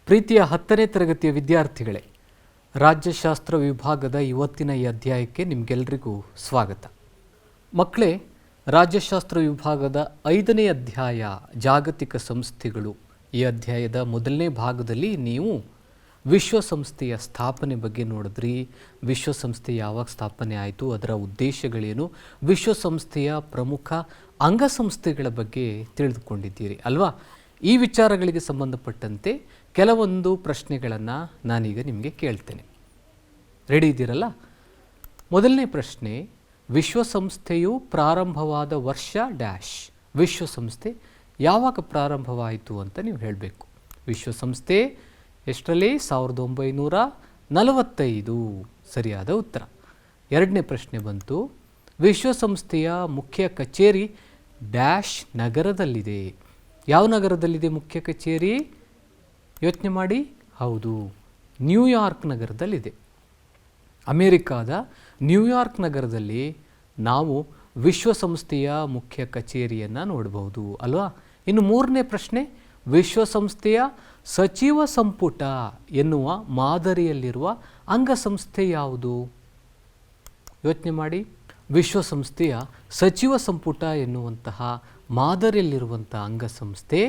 ಪ್ರೀತಿಯ 10ನೇ ತರಗತಿಯ ವಿದ್ಯಾರ್ಥಿಗಳೇ, ರಾಜ್ಯಶಾಸ್ತ್ರ ವಿಭಾಗದ ಇವತ್ತಿನ ಈ ಅಧ್ಯಾಯಕ್ಕೆ ನಿಮಗೆಲ್ಲರಿಗೂ ಸ್ವಾಗತ. ಮಕ್ಕಳೇ, ರಾಜ್ಯಶಾಸ್ತ್ರ ವಿಭಾಗದ 5ನೇ ಅಧ್ಯಾಯ ಜಾಗತಿಕ ಸಂಸ್ಥೆಗಳು. ಈ ಅಧ್ಯಾಯದ ಮೊದಲನೇ ಭಾಗದಲ್ಲಿ ನೀವು ವಿಶ್ವಸಂಸ್ಥೆಯ ಸ್ಥಾಪನೆ ಬಗ್ಗೆ ನೋಡಿದ್ರಿ. ವಿಶ್ವಸಂಸ್ಥೆ ಯಾವಾಗ ಸ್ಥಾಪನೆ ಆಯಿತು, ಅದರ ಉದ್ದೇಶಗಳೇನು, ವಿಶ್ವಸಂಸ್ಥೆಯ ಪ್ರಮುಖ ಅಂಗಸಂಸ್ಥೆಗಳ ಬಗ್ಗೆ ತಿಳಿದುಕೊಂಡಿದ್ದೀರಿ ಅಲ್ವಾ? ಈ ವಿಚಾರಗಳಿಗೆ ಸಂಬಂಧಪಟ್ಟಂತೆ ಕೆಲವೊಂದು ಪ್ರಶ್ನೆಗಳನ್ನು ನಾನೀಗ ನಿಮಗೆ ಕೇಳ್ತೇನೆ. ರೆಡಿ ಇದ್ದೀರಲ್ಲ? ಮೊದಲನೇ ಪ್ರಶ್ನೆ, ವಿಶ್ವಸಂಸ್ಥೆಯು ಪ್ರಾರಂಭವಾದ ವರ್ಷ ಡ್ಯಾಶ್. ವಿಶ್ವಸಂಸ್ಥೆ ಯಾವಾಗ ಪ್ರಾರಂಭವಾಯಿತು ಅಂತ ನೀವು ಹೇಳಬೇಕು. ವಿಶ್ವಸಂಸ್ಥೆ ಎಷ್ಟರಲ್ಲಿ? 1945 ಸರಿಯಾದ ಉತ್ತರ. ಎರಡನೇ ಪ್ರಶ್ನೆ ಬಂತು, ವಿಶ್ವಸಂಸ್ಥೆಯ ಮುಖ್ಯ ಕಚೇರಿ ಡ್ಯಾಶ್ ನಗರದಲ್ಲಿದೆ. ಯಾವ ನಗರದಲ್ಲಿದೆ ಮುಖ್ಯ ಕಚೇರಿ? ಯೋಚನೆ ಮಾಡಿ. ಹೌದು, ನ್ಯೂಯಾರ್ಕ್ ನಗರದಲ್ಲಿದೆ. ಅಮೇರಿಕಾದ ನ್ಯೂಯಾರ್ಕ್ ನಗರದಲ್ಲಿ ನಾವು ವಿಶ್ವಸಂಸ್ಥೆಯ ಮುಖ್ಯ ಕಚೇರಿಯನ್ನು ನೋಡಬಹುದು ಅಲ್ವಾ? ಇನ್ನು ಮೂರನೇ ಪ್ರಶ್ನೆ, ವಿಶ್ವಸಂಸ್ಥೆಯ ಸಚಿವ ಸಂಪುಟ ಎನ್ನುವ ಮಾದರಿಯಲ್ಲಿರುವ ಅಂಗಸಂಸ್ಥೆ ಯಾವುದು? ಯೋಚನೆ ಮಾಡಿ. ವಿಶ್ವಸಂಸ್ಥೆಯ ಸಚಿವ ಸಂಪುಟ ಎನ್ನುವಂತಹ ಮಾದರಿಯಲ್ಲಿರುವಂಥ ಅಂಗಸಂಸ್ಥೆ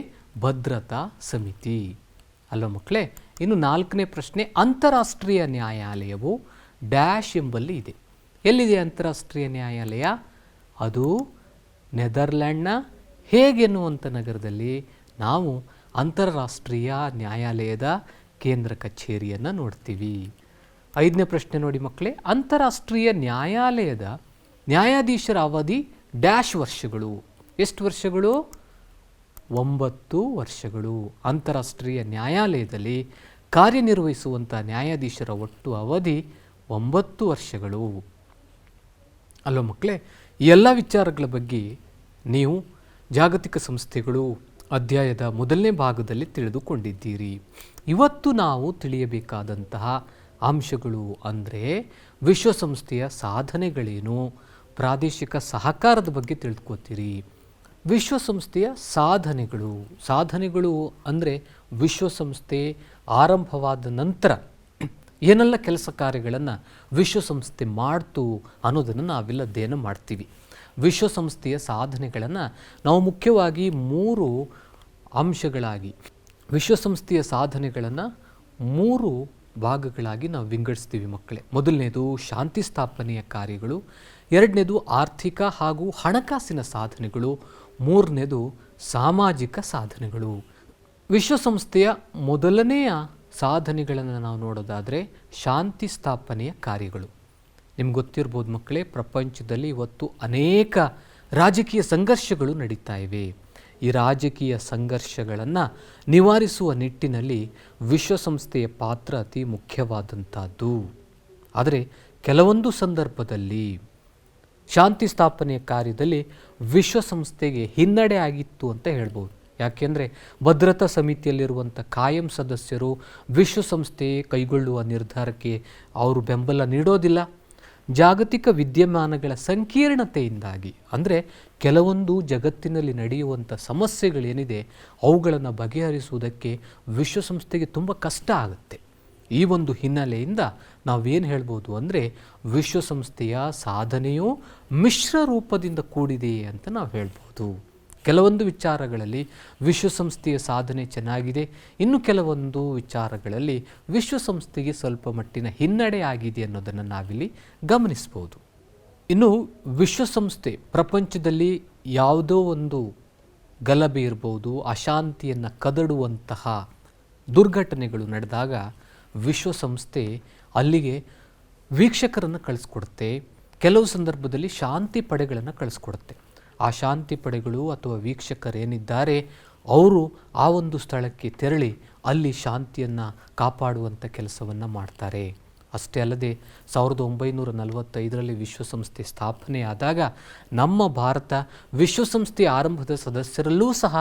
ಭದ್ರತಾ ಸಮಿತಿ ಅಲ್ವ ಮಕ್ಕಳೇ? ಇನ್ನು ನಾಲ್ಕನೇ ಪ್ರಶ್ನೆ, ಅಂತಾರಾಷ್ಟ್ರೀಯ ನ್ಯಾಯಾಲಯವು ಡ್ಯಾಶ್ ಎಂಬಲ್ಲಿ ಇದೆ. ಎಲ್ಲಿದೆ ಅಂತಾರಾಷ್ಟ್ರೀಯ ನ್ಯಾಯಾಲಯ? ಅದು ನೆದರ್ಲ್ಯಾಂಡ್ನ ಹೇಗ್ ಎನ್ನುವಂಥ ನಗರದಲ್ಲಿ ನಾವು ಅಂತಾರಾಷ್ಟ್ರೀಯ ನ್ಯಾಯಾಲಯದ ಕೇಂದ್ರ ಕಚೇರಿಯನ್ನು ನೋಡ್ತೀವಿ. ಐದನೇ ಪ್ರಶ್ನೆ ನೋಡಿ ಮಕ್ಕಳೇ, ಅಂತಾರಾಷ್ಟ್ರೀಯ ನ್ಯಾಯಾಲಯದ ನ್ಯಾಯಾಧೀಶರ ಅವಧಿ ಡ್ಯಾಶ್ ವರ್ಷಗಳು. ಎಷ್ಟು ವರ್ಷಗಳು? 9 ವರ್ಷಗಳು. ಅಂತಾರಾಷ್ಟ್ರೀಯ ನ್ಯಾಯಾಲಯದಲ್ಲಿ ಕಾರ್ಯನಿರ್ವಹಿಸುವಂಥ ನ್ಯಾಯಾಧೀಶರ ಒಟ್ಟು ಅವಧಿ 9 ವರ್ಷಗಳು ಅಲ್ವ ಮಕ್ಕಳೇ? ಈ ಎಲ್ಲ ವಿಚಾರಗಳ ಬಗ್ಗೆ ನೀವು ಜಾಗತಿಕ ಸಂಸ್ಥೆಗಳು ಅಧ್ಯಾಯದ ಮೊದಲನೇ ಭಾಗದಲ್ಲಿ ತಿಳಿದುಕೊಂಡಿದ್ದೀರಿ. ಇವತ್ತು ನಾವು ತಿಳಿಯಬೇಕಾದಂತಹ ಅಂಶಗಳು ಅಂದರೆ ವಿಶ್ವಸಂಸ್ಥೆಯ ಸಾಧನೆಗಳೇನು, ಪ್ರಾದೇಶಿಕ ಸಹಕಾರದ ಬಗ್ಗೆ ತಿಳ್ಕೊತೀರಿ. ವಿಶ್ವಸಂಸ್ಥೆಯ ಸಾಧನೆಗಳು ಅಂದರೆ ವಿಶ್ವಸಂಸ್ಥೆ ಆರಂಭವಾದ ನಂತರ ಏನೆಲ್ಲ ಕೆಲಸ ಕಾರ್ಯಗಳನ್ನು ವಿಶ್ವಸಂಸ್ಥೆ ಮಾಡ್ತು ಅನ್ನೋದನ್ನು ನಾವೆಲ್ಲ ಅಧ್ಯಯನ ಮಾಡ್ತೀವಿ. ವಿಶ್ವಸಂಸ್ಥೆಯ ಸಾಧನೆಗಳನ್ನು ನಾವು ಮುಖ್ಯವಾಗಿ 3 ಅಂಶಗಳಾಗಿ, ವಿಶ್ವಸಂಸ್ಥೆಯ ಸಾಧನೆಗಳನ್ನು 3 ಭಾಗಗಳಾಗಿ ನಾವು ವಿಂಗಡಿಸ್ತೀವಿ ಮಕ್ಕಳೇ. ಮೊದಲನೇದು ಶಾಂತಿ ಸ್ಥಾಪನೆಯ ಕಾರ್ಯಗಳು, ಎರಡನೇದು ಆರ್ಥಿಕ ಹಾಗೂ ಹಣಕಾಸಿನ ಸಾಧನೆಗಳು, ಮೂರನೇದು ಸಾಮಾಜಿಕ ಸಾಧನೆಗಳು. ವಿಶ್ವಸಂಸ್ಥೆಯ ಮೊದಲನೆಯ ಸಾಧನೆಗಳನ್ನು ನಾವು ನೋಡೋದಾದರೆ ಶಾಂತಿ ಸ್ಥಾಪನೆಯ ಕಾರ್ಯಗಳು. ನಿಮ್ಗೆ ಗೊತ್ತಿರ್ಬೋದು ಮಕ್ಕಳೇ, ಪ್ರಪಂಚದಲ್ಲಿ ಇವತ್ತು ಅನೇಕ ರಾಜಕೀಯ ಸಂಘರ್ಷಗಳು ನಡೀತಾ ಇವೆ. ಈ ರಾಜಕೀಯ ಸಂಘರ್ಷಗಳನ್ನು ನಿವಾರಿಸುವ ನಿಟ್ಟಿನಲ್ಲಿ ವಿಶ್ವಸಂಸ್ಥೆಯ ಪಾತ್ರ ಅತಿ ಮುಖ್ಯವಾದಂಥದ್ದು. ಆದರೆ ಕೆಲವೊಂದು ಸಂದರ್ಭದಲ್ಲಿ ಶಾಂತಿ ಸ್ಥಾಪನೆಯ ಕಾರ್ಯದಲ್ಲಿ ವಿಶ್ವಸಂಸ್ಥೆಗೆ ಹಿನ್ನಡೆ ಆಗಿತ್ತು ಅಂತ ಹೇಳ್ಬೋದು. ಯಾಕೆಂದರೆ ಭದ್ರತಾ ಸಮಿತಿಯಲ್ಲಿರುವಂಥ ಕಾಯಂ ಸದಸ್ಯರು ವಿಶ್ವಸಂಸ್ಥೆ ಕೈಗೊಳ್ಳುವ ನಿರ್ಧಾರಕ್ಕೆ ಅವರು ಬೆಂಬಲ ನೀಡೋದಿಲ್ಲ. ಜಾಗತಿಕ ವಿದ್ಯಮಾನಗಳ ಸಂಕೀರ್ಣತೆಯಿಂದಾಗಿ, ಅಂದರೆ ಕೆಲವೊಂದು ಜಗತ್ತಿನಲ್ಲಿ ನಡೆಯುವಂಥ ಸಮಸ್ಯೆಗಳೇನಿದೆ ಅವುಗಳನ್ನು ಬಗೆಹರಿಸುವುದಕ್ಕೆ ವಿಶ್ವಸಂಸ್ಥೆಗೆ ತುಂಬ ಕಷ್ಟ ಆಗುತ್ತೆ. ಈ ಒಂದು ಹಿನ್ನೆಲೆಯಿಂದ ನಾವೇನು ಹೇಳ್ಬೋದು ಅಂದರೆ ವಿಶ್ವಸಂಸ್ಥೆಯ ಸಾಧನೆಯು ಮಿಶ್ರ ರೂಪದಿಂದ ಕೂಡಿದೆ ಅಂತ ನಾವು ಹೇಳ್ಬೋದು. ಕೆಲವೊಂದು ವಿಚಾರಗಳಲ್ಲಿ ವಿಶ್ವಸಂಸ್ಥೆಯ ಸಾಧನೆ ಚೆನ್ನಾಗಿದೆ, ಇನ್ನು ಕೆಲವೊಂದು ವಿಚಾರಗಳಲ್ಲಿ ವಿಶ್ವಸಂಸ್ಥೆಗೆ ಸ್ವಲ್ಪ ಮಟ್ಟಿನ ಹಿನ್ನಡೆ ಆಗಿದೆ ಅನ್ನೋದನ್ನು ನಾವಿಲ್ಲಿ ಗಮನಿಸ್ಬೋದು. ಇನ್ನು ವಿಶ್ವಸಂಸ್ಥೆ ಪ್ರಪಂಚದಲ್ಲಿ ಯಾವುದೋ ಒಂದು ಗಲಭೆ ಇರ್ಬೋದು, ಅಶಾಂತಿಯನ್ನು ಕದಡುವಂತಹ ದುರ್ಘಟನೆಗಳು ನಡೆದಾಗ ವಿಶ್ವಸಂಸ್ಥೆ ಅಲ್ಲಿಗೆ ವೀಕ್ಷಕರನ್ನು ಕಳಿಸ್ಕೊಡುತ್ತೆ. ಕೆಲವು ಸಂದರ್ಭದಲ್ಲಿ ಶಾಂತಿ ಪಡೆಗಳನ್ನು ಕಳಿಸ್ಕೊಡುತ್ತೆ. ಆ ಶಾಂತಿ ಪಡೆಗಳು ಅಥವಾ ವೀಕ್ಷಕರೇನಿದ್ದಾರೆ ಅವರು ಆ ಒಂದು ಸ್ಥಳಕ್ಕೆ ತೆರಳಿ ಅಲ್ಲಿ ಶಾಂತಿಯನ್ನು ಕಾಪಾಡುವಂಥ ಕೆಲಸವನ್ನು ಮಾಡ್ತಾರೆ. ಅಷ್ಟೇ ಅಲ್ಲದೆ 1945ರಲ್ಲಿ ವಿಶ್ವಸಂಸ್ಥೆ ಸ್ಥಾಪನೆಯಾದಾಗ ನಮ್ಮ ಭಾರತ ವಿಶ್ವಸಂಸ್ಥೆಯ ಆರಂಭದ ಸದಸ್ಯರಲ್ಲೂ ಸಹ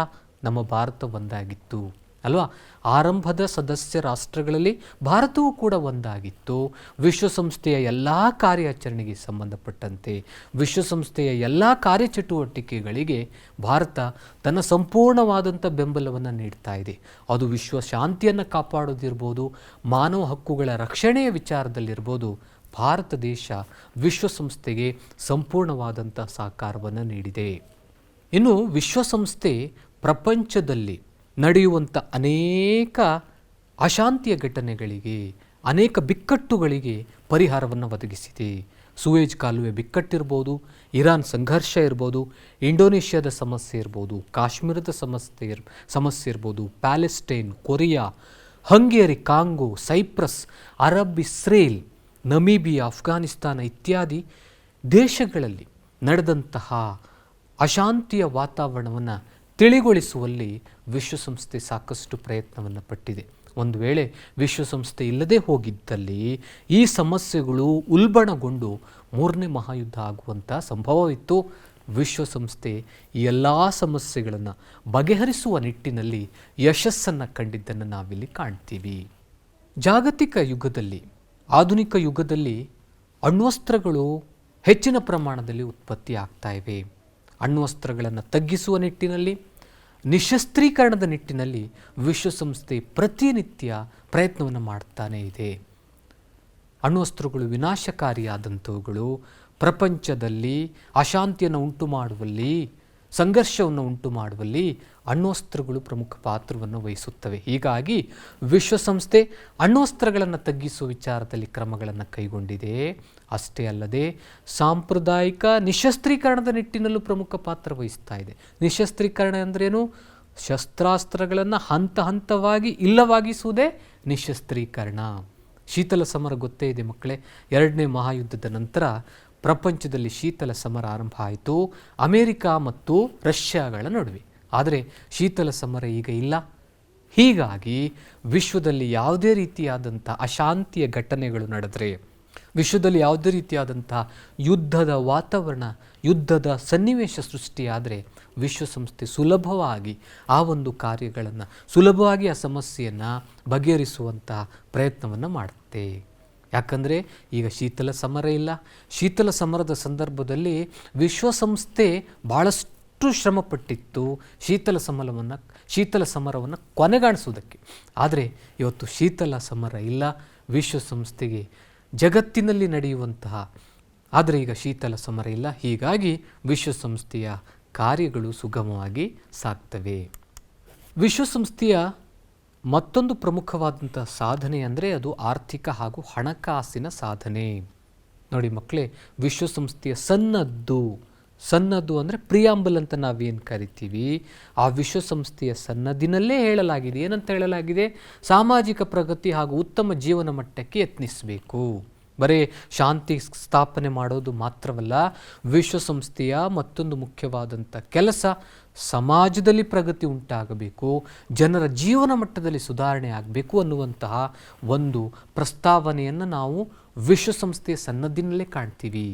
ನಮ್ಮ ಭಾರತ ಒಂದಾಗಿತ್ತು. ಅಲ್ವಾ? ಆರಂಭದ ಸದಸ್ಯ ರಾಷ್ಟ್ರಗಳಲ್ಲಿ ಭಾರತವೂ ಕೂಡ ಒಂದಾಗಿತ್ತು. ವಿಶ್ವಸಂಸ್ಥೆಯ ಎಲ್ಲ ಕಾರ್ಯಾಚರಣೆಗೆ ಸಂಬಂಧಪಟ್ಟಂತೆ, ವಿಶ್ವಸಂಸ್ಥೆಯ ಎಲ್ಲ ಕಾರ್ಯಚಟುವಟಿಕೆಗಳಿಗೆ ಭಾರತ ತನ್ನ ಸಂಪೂರ್ಣವಾದಂಥ ಬೆಂಬಲವನ್ನು ನೀಡ್ತಾ ಇದೆ. ಅದು ವಿಶ್ವ ಶಾಂತಿಯನ್ನು ಕಾಪಾಡೋದಿರ್ಬೋದು, ಮಾನವ ಹಕ್ಕುಗಳ ರಕ್ಷಣೆಯ ವಿಚಾರದಲ್ಲಿರ್ಬೋದು, ಭಾರತ ದೇಶ ವಿಶ್ವಸಂಸ್ಥೆಗೆ ಸಂಪೂರ್ಣವಾದಂಥ ಸಹಕಾರವನ್ನು ನೀಡಿದೆ. ಇನ್ನು ವಿಶ್ವಸಂಸ್ಥೆ ಪ್ರಪಂಚದಲ್ಲಿ ನಡೆಯುವಂಥ ಅನೇಕ ಅಶಾಂತಿಯ ಘಟನೆಗಳಿಗೆ, ಅನೇಕ ಬಿಕ್ಕಟ್ಟುಗಳಿಗೆ ಪರಿಹಾರವನ್ನು ಒದಗಿಸಿದೆ. ಸೂಯೆಜ್ ಕಾಲುವೆ ಬಿಕ್ಕಟ್ಟಿರ್ಬೋದು, ಇರಾನ್ ಸಂಘರ್ಷ ಇರ್ಬೋದು, ಇಂಡೋನೇಷ್ಯಾದ ಸಮಸ್ಯೆ ಇರ್ಬೋದು, ಕಾಶ್ಮೀರದ ಸಮಸ್ಯೆ ಇರ್ಬೋದು, Palestine, Korea, Hungary, Congo, Cyprus, Arab Israel, Namibia, Afghanistan ಇತ್ಯಾದಿ ದೇಶಗಳಲ್ಲಿ ನಡೆದಂತಹ ಅಶಾಂತಿಯ ವಾತಾವರಣವನ್ನು ತಿಳಿಗೊಳಿಸುವಲ್ಲಿ ವಿಶ್ವಸಂಸ್ಥೆ ಸಾಕಷ್ಟು ಪ್ರಯತ್ನವನ್ನು ಪಟ್ಟಿದೆ. ಒಂದು ವೇಳೆ ವಿಶ್ವಸಂಸ್ಥೆ ಇಲ್ಲದೆ ಹೋಗಿದ್ದಲ್ಲಿ ಈ ಸಮಸ್ಯೆಗಳು ಉಲ್ಬಣಗೊಂಡು 3ನೇ ಮಹಾಯುದ್ಧ ಆಗುವಂಥ ಸಂಭವವಿತ್ತು. ವಿಶ್ವಸಂಸ್ಥೆ ಈ ಎಲ್ಲ ಸಮಸ್ಯೆಗಳನ್ನು ಬಗೆಹರಿಸುವ ನಿಟ್ಟಿನಲ್ಲಿ ಯಶಸ್ಸನ್ನು ಕಂಡಿದ್ದನ್ನು ನಾವಿಲ್ಲಿ ಕಾಣ್ತೀವಿ. ಜಾಗತಿಕ ಯುಗದಲ್ಲಿ, ಆಧುನಿಕ ಯುಗದಲ್ಲಿ ಅಣ್ವಸ್ತ್ರಗಳು ಹೆಚ್ಚಿನ ಪ್ರಮಾಣದಲ್ಲಿ ಉತ್ಪತ್ತಿ ಆಗ್ತಾ ಇವೆ. ಅಣ್ವಸ್ತ್ರಗಳನ್ನು ತಗ್ಗಿಸುವ ನಿಟ್ಟಿನಲ್ಲಿ, ನಿಶಸ್ತ್ರೀಕರಣದ ನಿಟ್ಟಿನಲ್ಲಿ ವಿಶ್ವಸಂಸ್ಥೆ ಪ್ರತಿನಿತ್ಯ ಪ್ರಯತ್ನವನ್ನು ಮಾಡ್ತಾನೇ ಇದೆ. ಅಣ್ವಸ್ತ್ರಗಳು ವಿನಾಶಕಾರಿಯಾದಂಥವುಗಳು. ಪ್ರಪಂಚದಲ್ಲಿ ಅಶಾಂತಿಯನ್ನು ಉಂಟು ಮಾಡುವಲ್ಲಿ, ಸಂಘರ್ಷವನ್ನು ಉಂಟು ಮಾಡುವಲ್ಲಿ ಅಣ್ವಸ್ತ್ರಗಳು ಪ್ರಮುಖ ಪಾತ್ರವನ್ನು ವಹಿಸುತ್ತವೆ. ಹೀಗಾಗಿ ವಿಶ್ವಸಂಸ್ಥೆ ಅಣ್ವಸ್ತ್ರಗಳನ್ನು ತಗ್ಗಿಸುವ ವಿಚಾರದಲ್ಲಿ ಕ್ರಮಗಳನ್ನು ಕೈಗೊಂಡಿದೆ. ಅಷ್ಟೇ ಅಲ್ಲದೆ ಸಾಂಪ್ರದಾಯಿಕ ನಿಶಸ್ತ್ರೀಕರಣದ ನಿಟ್ಟಿನಲ್ಲೂ ಪ್ರಮುಖ ಪಾತ್ರ ವಹಿಸ್ತಾ ಇದೆ. ನಿಶಸ್ತ್ರೀಕರಣ ಅಂದ್ರೇನು? ಶಸ್ತ್ರಾಸ್ತ್ರಗಳನ್ನು ಹಂತ ಹಂತವಾಗಿ ಇಲ್ಲವಾಗಿಸುವುದೇ ನಿಶಸ್ತ್ರೀಕರಣ. ಶೀತಲ ಸಮರ ಗೊತ್ತೇ ಇದೆ ಮಕ್ಕಳೇ. 2ನೇ ಮಹಾಯುದ್ಧದ ನಂತರ ಪ್ರಪಂಚದಲ್ಲಿ ಶೀತಲ ಸಮರ ಆರಂಭ ಆಯಿತು, ಅಮೇರಿಕಾ ಮತ್ತು ರಷ್ಯಾಗಳ ನಡುವೆ. ಆದರೆ ಶೀತಲ ಸಮರ ಈಗ ಇಲ್ಲ. ಹೀಗಾಗಿ ವಿಶ್ವದಲ್ಲಿ ಯಾವುದೇ ರೀತಿಯಾದಂಥ ಅಶಾಂತಿಯ ಘಟನೆಗಳು ನಡೆದರೆ, ವಿಶ್ವದಲ್ಲಿ ಯಾವುದೇ ರೀತಿಯಾದಂಥ ಯುದ್ಧದ ವಾತಾವರಣ, ಯುದ್ಧದ ಸನ್ನಿವೇಶ ಸೃಷ್ಟಿಯಾದರೆ ವಿಶ್ವಸಂಸ್ಥೆ ಸುಲಭವಾಗಿ ಆ ಒಂದು ಕಾರ್ಯಗಳನ್ನು, ಸುಲಭವಾಗಿ ಆ ಸಮಸ್ಯೆಯನ್ನು ಬಗೆಹರಿಸುವಂಥ ಪ್ರಯತ್ನವನ್ನು ಮಾಡುತ್ತೆ. ಯಾಕಂದರೆ ಈಗ ಶೀತಲ ಸಮರ ಇಲ್ಲ. ಶೀತಲ ಸಮರದ ಸಂದರ್ಭದಲ್ಲಿ ವಿಶ್ವಸಂಸ್ಥೆ ಭಾಳಷ್ಟು ಶ್ರಮಪಟ್ಟಿತ್ತು ಶೀತಲ ಸಮರವನ್ನು ಕೊನೆಗಾಣಿಸುವುದಕ್ಕೆ. ಆದರೆ ಇವತ್ತು ಶೀತಲ ಸಮರ ಇಲ್ಲ. ವಿಶ್ವಸಂಸ್ಥೆಗೆ ಜಗತ್ತಿನಲ್ಲಿ ನಡೆಯುವಂತಹ, ಆದರೆ ಈಗ ಶೀತಲ ಸಮರ ಇಲ್ಲ. ಹೀಗಾಗಿ ವಿಶ್ವಸಂಸ್ಥೆಯ ಕಾರ್ಯಗಳು ಸುಗಮವಾಗಿ ಸಾಗ್ತವೆ. ವಿಶ್ವಸಂಸ್ಥೆಯ ಮತ್ತೊಂದು ಪ್ರಮುಖವಾದಂಥ ಸಾಧನೆ ಅಂದರೆ ಅದು ಆರ್ಥಿಕ ಹಾಗೂ ಹಣಕಾಸಿನ ಸಾಧನೆ. ನೋಡಿ ಮಕ್ಕಳೇ, ವಿಶ್ವಸಂಸ್ಥೆಯ ಸನ್ನದ್ದು ಅಂದರೆ ಪ್ರಿಯಾಂಬಲ್ ಅಂತ ನಾವೇನು ಕರಿತೀವಿ, ಆ ವಿಶ್ವಸಂಸ್ಥೆಯ ಸನ್ನದಿನಲ್ಲೇ ಹೇಳಲಾಗಿದೆ. ಏನಂತ ಹೇಳಲಾಗಿದೆ? ಸಾಮಾಜಿಕ ಪ್ರಗತಿ ಹಾಗೂ ಉತ್ತಮ ಜೀವನ ಮಟ್ಟಕ್ಕೆ ಯತ್ನಿಸಬೇಕು. ಬರೀ ಶಾಂತಿ ಸ್ಥಾಪನೆ ಮಾಡೋದು ಮಾತ್ರವಲ್ಲ, ವಿಶ್ವಸಂಸ್ಥೆಯ ಮತ್ತೊಂದು ಮುಖ್ಯವಾದಂಥ ಕೆಲಸ ಸಮಾಜದಲ್ಲಿ ಪ್ರಗತಿ ಉಂಟಾಗಬೇಕು, ಜನರ ಜೀವನ ಮಟ್ಟದಲ್ಲಿ ಸುಧಾರಣೆ ಆಗಬೇಕು ಅನ್ನುವಂತಹ ಒಂದು ಪ್ರಸ್ತಾವನೆಯನ್ನು ನಾವು ವಿಶ್ವಸಂಸ್ಥೆಯ ಸನ್ನದಿನಲ್ಲೇ ಕಾಣ್ತೀವಿ.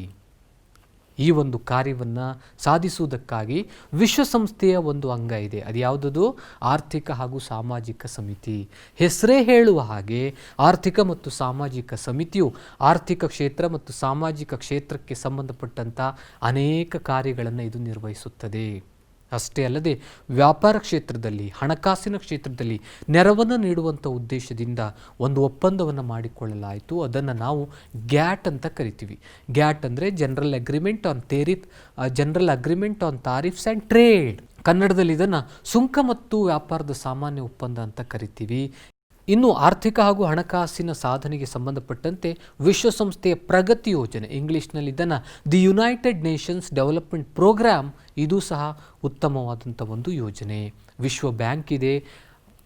ಈ ಒಂದು ಕಾರ್ಯವನ್ನು ಸಾಧಿಸುವುದಕ್ಕಾಗಿ ವಿಶ್ವಸಂಸ್ಥೆಯ ಒಂದು ಅಂಗ ಇದೆ. ಅದು ಯಾವುದದು? ಆರ್ಥಿಕ ಹಾಗೂ ಸಾಮಾಜಿಕ ಸಮಿತಿ. ಹೆಸರೇ ಹೇಳುವ ಹಾಗೆ ಆರ್ಥಿಕ ಮತ್ತು ಸಾಮಾಜಿಕ ಸಮಿತಿಯು ಆರ್ಥಿಕ ಕ್ಷೇತ್ರ ಮತ್ತು ಸಾಮಾಜಿಕ ಕ್ಷೇತ್ರಕ್ಕೆ ಸಂಬಂಧಪಟ್ಟಂಥ ಅನೇಕ ಕಾರ್ಯಗಳನ್ನು ಇದು ನಿರ್ವಹಿಸುತ್ತದೆ. ಅಷ್ಟೇ ಅಲ್ಲದೆ ವ್ಯಾಪಾರ ಕ್ಷೇತ್ರದಲ್ಲಿ, ಹಣಕಾಸಿನ ಕ್ಷೇತ್ರದಲ್ಲಿ ನೆರವನ್ನು ನೀಡುವಂಥ ಉದ್ದೇಶದಿಂದ ಒಂದು ಒಪ್ಪಂದವನ್ನು ಮಾಡಿಕೊಳ್ಳಲಾಯಿತು. ಅದನ್ನು ನಾವು ಗ್ಯಾಟ್ ಅಂತ ಕರಿತೀವಿ. ಗ್ಯಾಟ್ ಅಂದರೆ general agreement on tariffs and trade. ಕನ್ನಡದಲ್ಲಿ ಇದನ್ನು ಸುಂಕ ಮತ್ತು ವ್ಯಾಪಾರದ ಸಾಮಾನ್ಯ ಒಪ್ಪಂದ ಅಂತ ಕರಿತೀವಿ. ಇನ್ನು ಆರ್ಥಿಕ ಹಾಗೂ ಹಣಕಾಸಿನ ಸಾಧನೆಗೆ ಸಂಬಂಧಪಟ್ಟಂತೆ ವಿಶ್ವಸಂಸ್ಥೆಯ ಪ್ರಗತಿ ಯೋಜನೆ, ಇಂಗ್ಲೀಷ್ನಲ್ಲಿ ಇದನ್ನು the United Nations Development Programme, ಇದು ಸಹ ಉತ್ತಮವಾದಂಥ ಒಂದು ಯೋಜನೆ. ವಿಶ್ವ ಬ್ಯಾಂಕ್ ಇದೆ,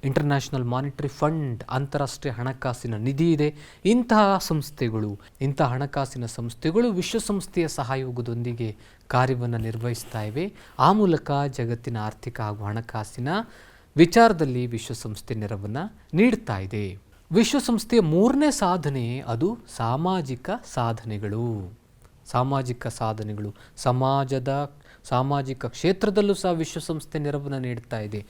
ಇಂಟರ್ನ್ಯಾಷನಲ್ ಮಾನಿಟರಿ ಫಂಡ್, ಅಂತಾರಾಷ್ಟ್ರೀಯ ಹಣಕಾಸಿನ ನಿಧಿ ಇದೆ. ಇಂತಹ ಹಣಕಾಸಿನ ಸಂಸ್ಥೆಗಳು ವಿಶ್ವಸಂಸ್ಥೆಯ ಸಹಯೋಗದೊಂದಿಗೆ ಕಾರ್ಯವನ್ನು ನಿರ್ವಹಿಸ್ತಾ ಇವೆ. ಆ ಮೂಲಕ ಜಗತ್ತಿನ ಆರ್ಥಿಕ ಹಾಗೂ ಹಣಕಾಸಿನ ವಿಚಾರದಲ್ಲಿ ವಿಶ್ವಸಂಸ್ಥೆ ನೆರವನ್ನು ನೀಡ್ತಾ ಇದೆ. ವಿಶ್ವಸಂಸ್ಥೆಯ 3ನೇ ಸಾಧನೆ ಅದು ಸಾಮಾಜಿಕ ಸಾಧನೆಗಳು. ಸಾಮಾಜಿಕ ಕ್ಷೇತ್ರದಲ್ಲೂ ಸಹ ವಿಶ್ವಸಂಸ್ಥೆ ನೆರವನ್ನು ನೀಡ್ತಾ ಇದೆ.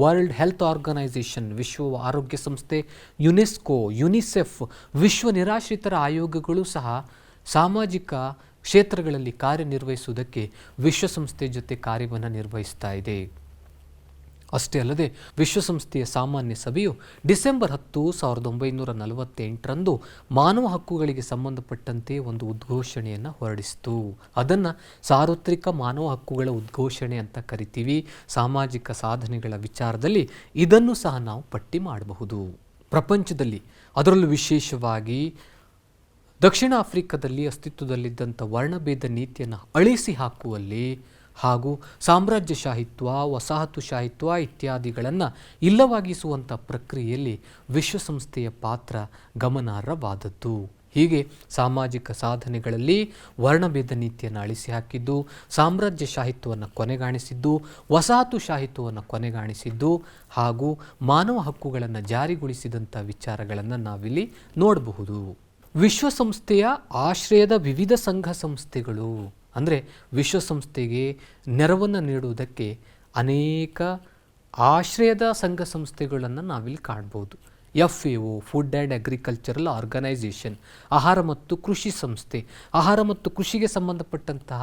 ವರ್ಲ್ಡ್ ಹೆಲ್ತ್ ಆರ್ಗನೈಸೇಷನ್ ವಿಶ್ವ ಆರೋಗ್ಯ ಸಂಸ್ಥೆ, ಯುನೆಸ್ಕೋ, ಯುನಿಸೆಫ್, ವಿಶ್ವ ನಿರಾಶ್ರಿತರ ಆಯೋಗಗಳು ಸಹ ಸಾಮಾಜಿಕ ಕ್ಷೇತ್ರಗಳಲ್ಲಿ ಕಾರ್ಯನಿರ್ವಹಿಸುವುದಕ್ಕೆ ವಿಶ್ವಸಂಸ್ಥೆ ಜೊತೆ ಕಾರ್ಯವನ್ನು ನಿರ್ವಹಿಸ್ತಾ ಇದೆ. ಅಷ್ಟೇ ಅಲ್ಲದೆ ವಿಶ್ವಸಂಸ್ಥೆಯ ಸಾಮಾನ್ಯ ಸಭೆಯು ಡಿಸೆಂಬರ್ 10, 1948ರಂದು ಮಾನವ ಹಕ್ಕುಗಳಿಗೆ ಸಂಬಂಧಪಟ್ಟಂತೆ ಒಂದು ಉದ್ಘೋಷಣೆಯನ್ನು ಹೊರಡಿಸಿತು. ಅದನ್ನು ಸಾರ್ವತ್ರಿಕ ಮಾನವ ಹಕ್ಕುಗಳ ಉದ್ಘೋಷಣೆ ಅಂತ ಕರಿತೀವಿ. ಸಾಮಾಜಿಕ ಸಾಧನೆಗಳ ವಿಚಾರದಲ್ಲಿ ಇದನ್ನು ಸಹ ನಾವು ಪಟ್ಟಿ ಮಾಡಬಹುದು. ಪ್ರಪಂಚದಲ್ಲಿ ಅದರಲ್ಲೂ ವಿಶೇಷವಾಗಿ ದಕ್ಷಿಣ ಆಫ್ರಿಕಾದಲ್ಲಿ ಅಸ್ತಿತ್ವದಲ್ಲಿದ್ದಂಥ ವರ್ಣಭೇದ ನೀತಿಯನ್ನು ಅಳಿಸಿ ಹಾಕುವಲ್ಲಿ ಹಾಗೂ ಸಾಮ್ರಾಜ್ಯಶಾಹಿತ್ವ, ವಸಾಹತುಶಾಹಿತ್ವ ಇತ್ಯಾದಿಗಳನ್ನು ಇಲ್ಲವಾಗಿಸುವಂಥ ಪ್ರಕ್ರಿಯೆಯಲ್ಲಿ ವಿಶ್ವಸಂಸ್ಥೆಯ ಪಾತ್ರ ಗಮನಾರ್ಹವಾದದ್ದು. ಹೀಗೆ ಸಾಮಾಜಿಕ ಸಾಧನೆಗಳಲ್ಲಿ ವರ್ಣಭೇದ ನೀತಿಯನ್ನು ಅಳಿಸಿ ಹಾಕಿದ್ದು, ಸಾಮ್ರಾಜ್ಯಶಾಹಿತ್ವವನ್ನು ಕೊನೆಗಾಣಿಸಿದ್ದು, ವಸಾಹತುಶಾಹಿತ್ವವನ್ನು ಕೊನೆಗಾಣಿಸಿದ್ದು ಹಾಗೂ ಮಾನವ ಹಕ್ಕುಗಳನ್ನು ಜಾರಿಗೊಳಿಸಿದಂಥ ವಿಚಾರಗಳನ್ನು ನಾವಿಲ್ಲಿ ನೋಡಬಹುದು. ವಿಶ್ವಸಂಸ್ಥೆಯ ಆಶ್ರಯದ ವಿವಿಧ ಸಂಘ ಸಂಸ್ಥೆಗಳು ಅಂದರೆ ವಿಶ್ವಸಂಸ್ಥೆಗೆ ನೆರವನ್ನು ನೀಡುವುದಕ್ಕೆ ಅನೇಕ ಆಶ್ರಯದ ಸಂಘ ಸಂಸ್ಥೆಗಳನ್ನು ನಾವಿಲ್ಲಿ ಕಾಣ್ಬೋದು. FAO, food and Agricultural Organisation, ಆಹಾರ ಮತ್ತು ಕೃಷಿ ಸಂಸ್ಥೆ, ಆಹಾರ ಮತ್ತು ಕೃಷಿಗೆ ಸಂಬಂಧಪಟ್ಟಂತಹ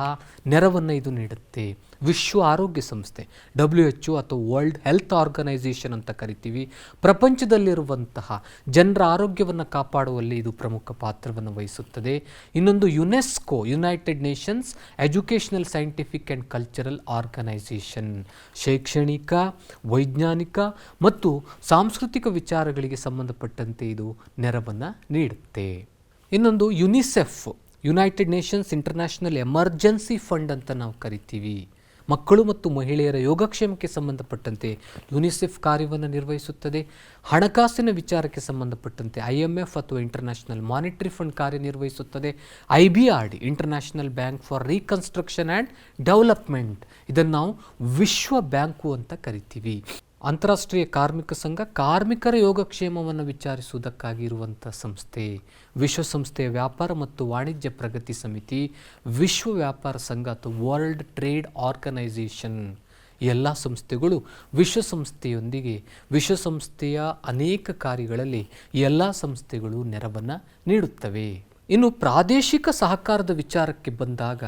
ನೆರವನ್ನು ಇದು ನೀಡುತ್ತೆ. ವಿಶ್ವ ಆರೋಗ್ಯ ಸಂಸ್ಥೆ, WHO ಅಥವಾ ವರ್ಲ್ಡ್ ಹೆಲ್ತ್ ಆರ್ಗನೈಸೇಷನ್ ಅಂತ ಕರಿತೀವಿ, ಪ್ರಪಂಚದಲ್ಲಿರುವಂತಹ ಜನರ ಆರೋಗ್ಯವನ್ನು ಕಾಪಾಡುವಲ್ಲಿ ಇದು ಪ್ರಮುಖ ಪಾತ್ರವನ್ನು ವಹಿಸುತ್ತದೆ. ಇನ್ನೊಂದು UNESCO, United Nations Educational, Scientific and Cultural Organisation, ಶೈಕ್ಷಣಿಕ, ವೈಜ್ಞಾನಿಕ ಮತ್ತು ಸಾಂಸ್ಕೃತಿಕ ವಿಚಾರಗಳಿಗೆ ಸಂಬಂಧಪಟ್ಟಂತೆ ಇದು ನೆರವನ್ನು ನೀಡುತ್ತೆ. ಇನ್ನೊಂದು UNICEF, United Nations international emergency fund ಅಂತ ನಾವು ಕರಿತೀವಿ. ಮಕ್ಕಳು ಮತ್ತು ಮಹಿಳೆಯರ ಯೋಗಕ್ಷೇಮಕ್ಕೆ ಸಂಬಂಧಪಟ್ಟಂತೆ ಯುನಿಸೆಫ್ ಕಾರ್ಯವನ್ನು ನಿರ್ವಹಿಸುತ್ತದೆ. ಹಣಕಾಸಿನ ವಿಚಾರಕ್ಕೆ ಸಂಬಂಧಪಟ್ಟಂತೆ IMF ಅಥವಾ ಇಂಟರ್ನ್ಯಾಷನಲ್ ಮಾನಿಟರಿ ಫಂಡ್ ಕಾರ್ಯನಿರ್ವಹಿಸುತ್ತದೆ. IBRD, international bank for reconstruction and development, ಇದನ್ನು ನಾವು ವಿಶ್ವ ಬ್ಯಾಂಕು ಅಂತ ಕರಿತೀವಿ. ಅಂತಾರಾಷ್ಟ್ರೀಯ ಕಾರ್ಮಿಕ ಸಂಘ ಕಾರ್ಮಿಕರ ಯೋಗಕ್ಷೇಮವನ್ನು ವಿಚಾರಿಸುವುದಕ್ಕಾಗಿ ಇರುವಂಥ ಸಂಸ್ಥೆ. ವಿಶ್ವಸಂಸ್ಥೆಯ ವ್ಯಾಪಾರ ಮತ್ತು ವಾಣಿಜ್ಯ ಪ್ರಗತಿ ಸಮಿತಿ, ವಿಶ್ವ ವ್ಯಾಪಾರ ಸಂಘ ಅಥವಾ ವರ್ಲ್ಡ್ ಟ್ರೇಡ್ ಆರ್ಗನೈಸೇಷನ್, ಈ ಎಲ್ಲ ಸಂಸ್ಥೆಗಳು ವಿಶ್ವಸಂಸ್ಥೆಯೊಂದಿಗೆ ವಿಶ್ವಸಂಸ್ಥೆಯ ಅನೇಕ ಕಾರ್ಯಗಳಲ್ಲಿ ಈ ಎಲ್ಲ ಸಂಸ್ಥೆಗಳು ನೆರವನ್ನು ನೀಡುತ್ತವೆ. ಇನ್ನು ಪ್ರಾದೇಶಿಕ ಸಹಕಾರದ ವಿಚಾರಕ್ಕೆ ಬಂದಾಗ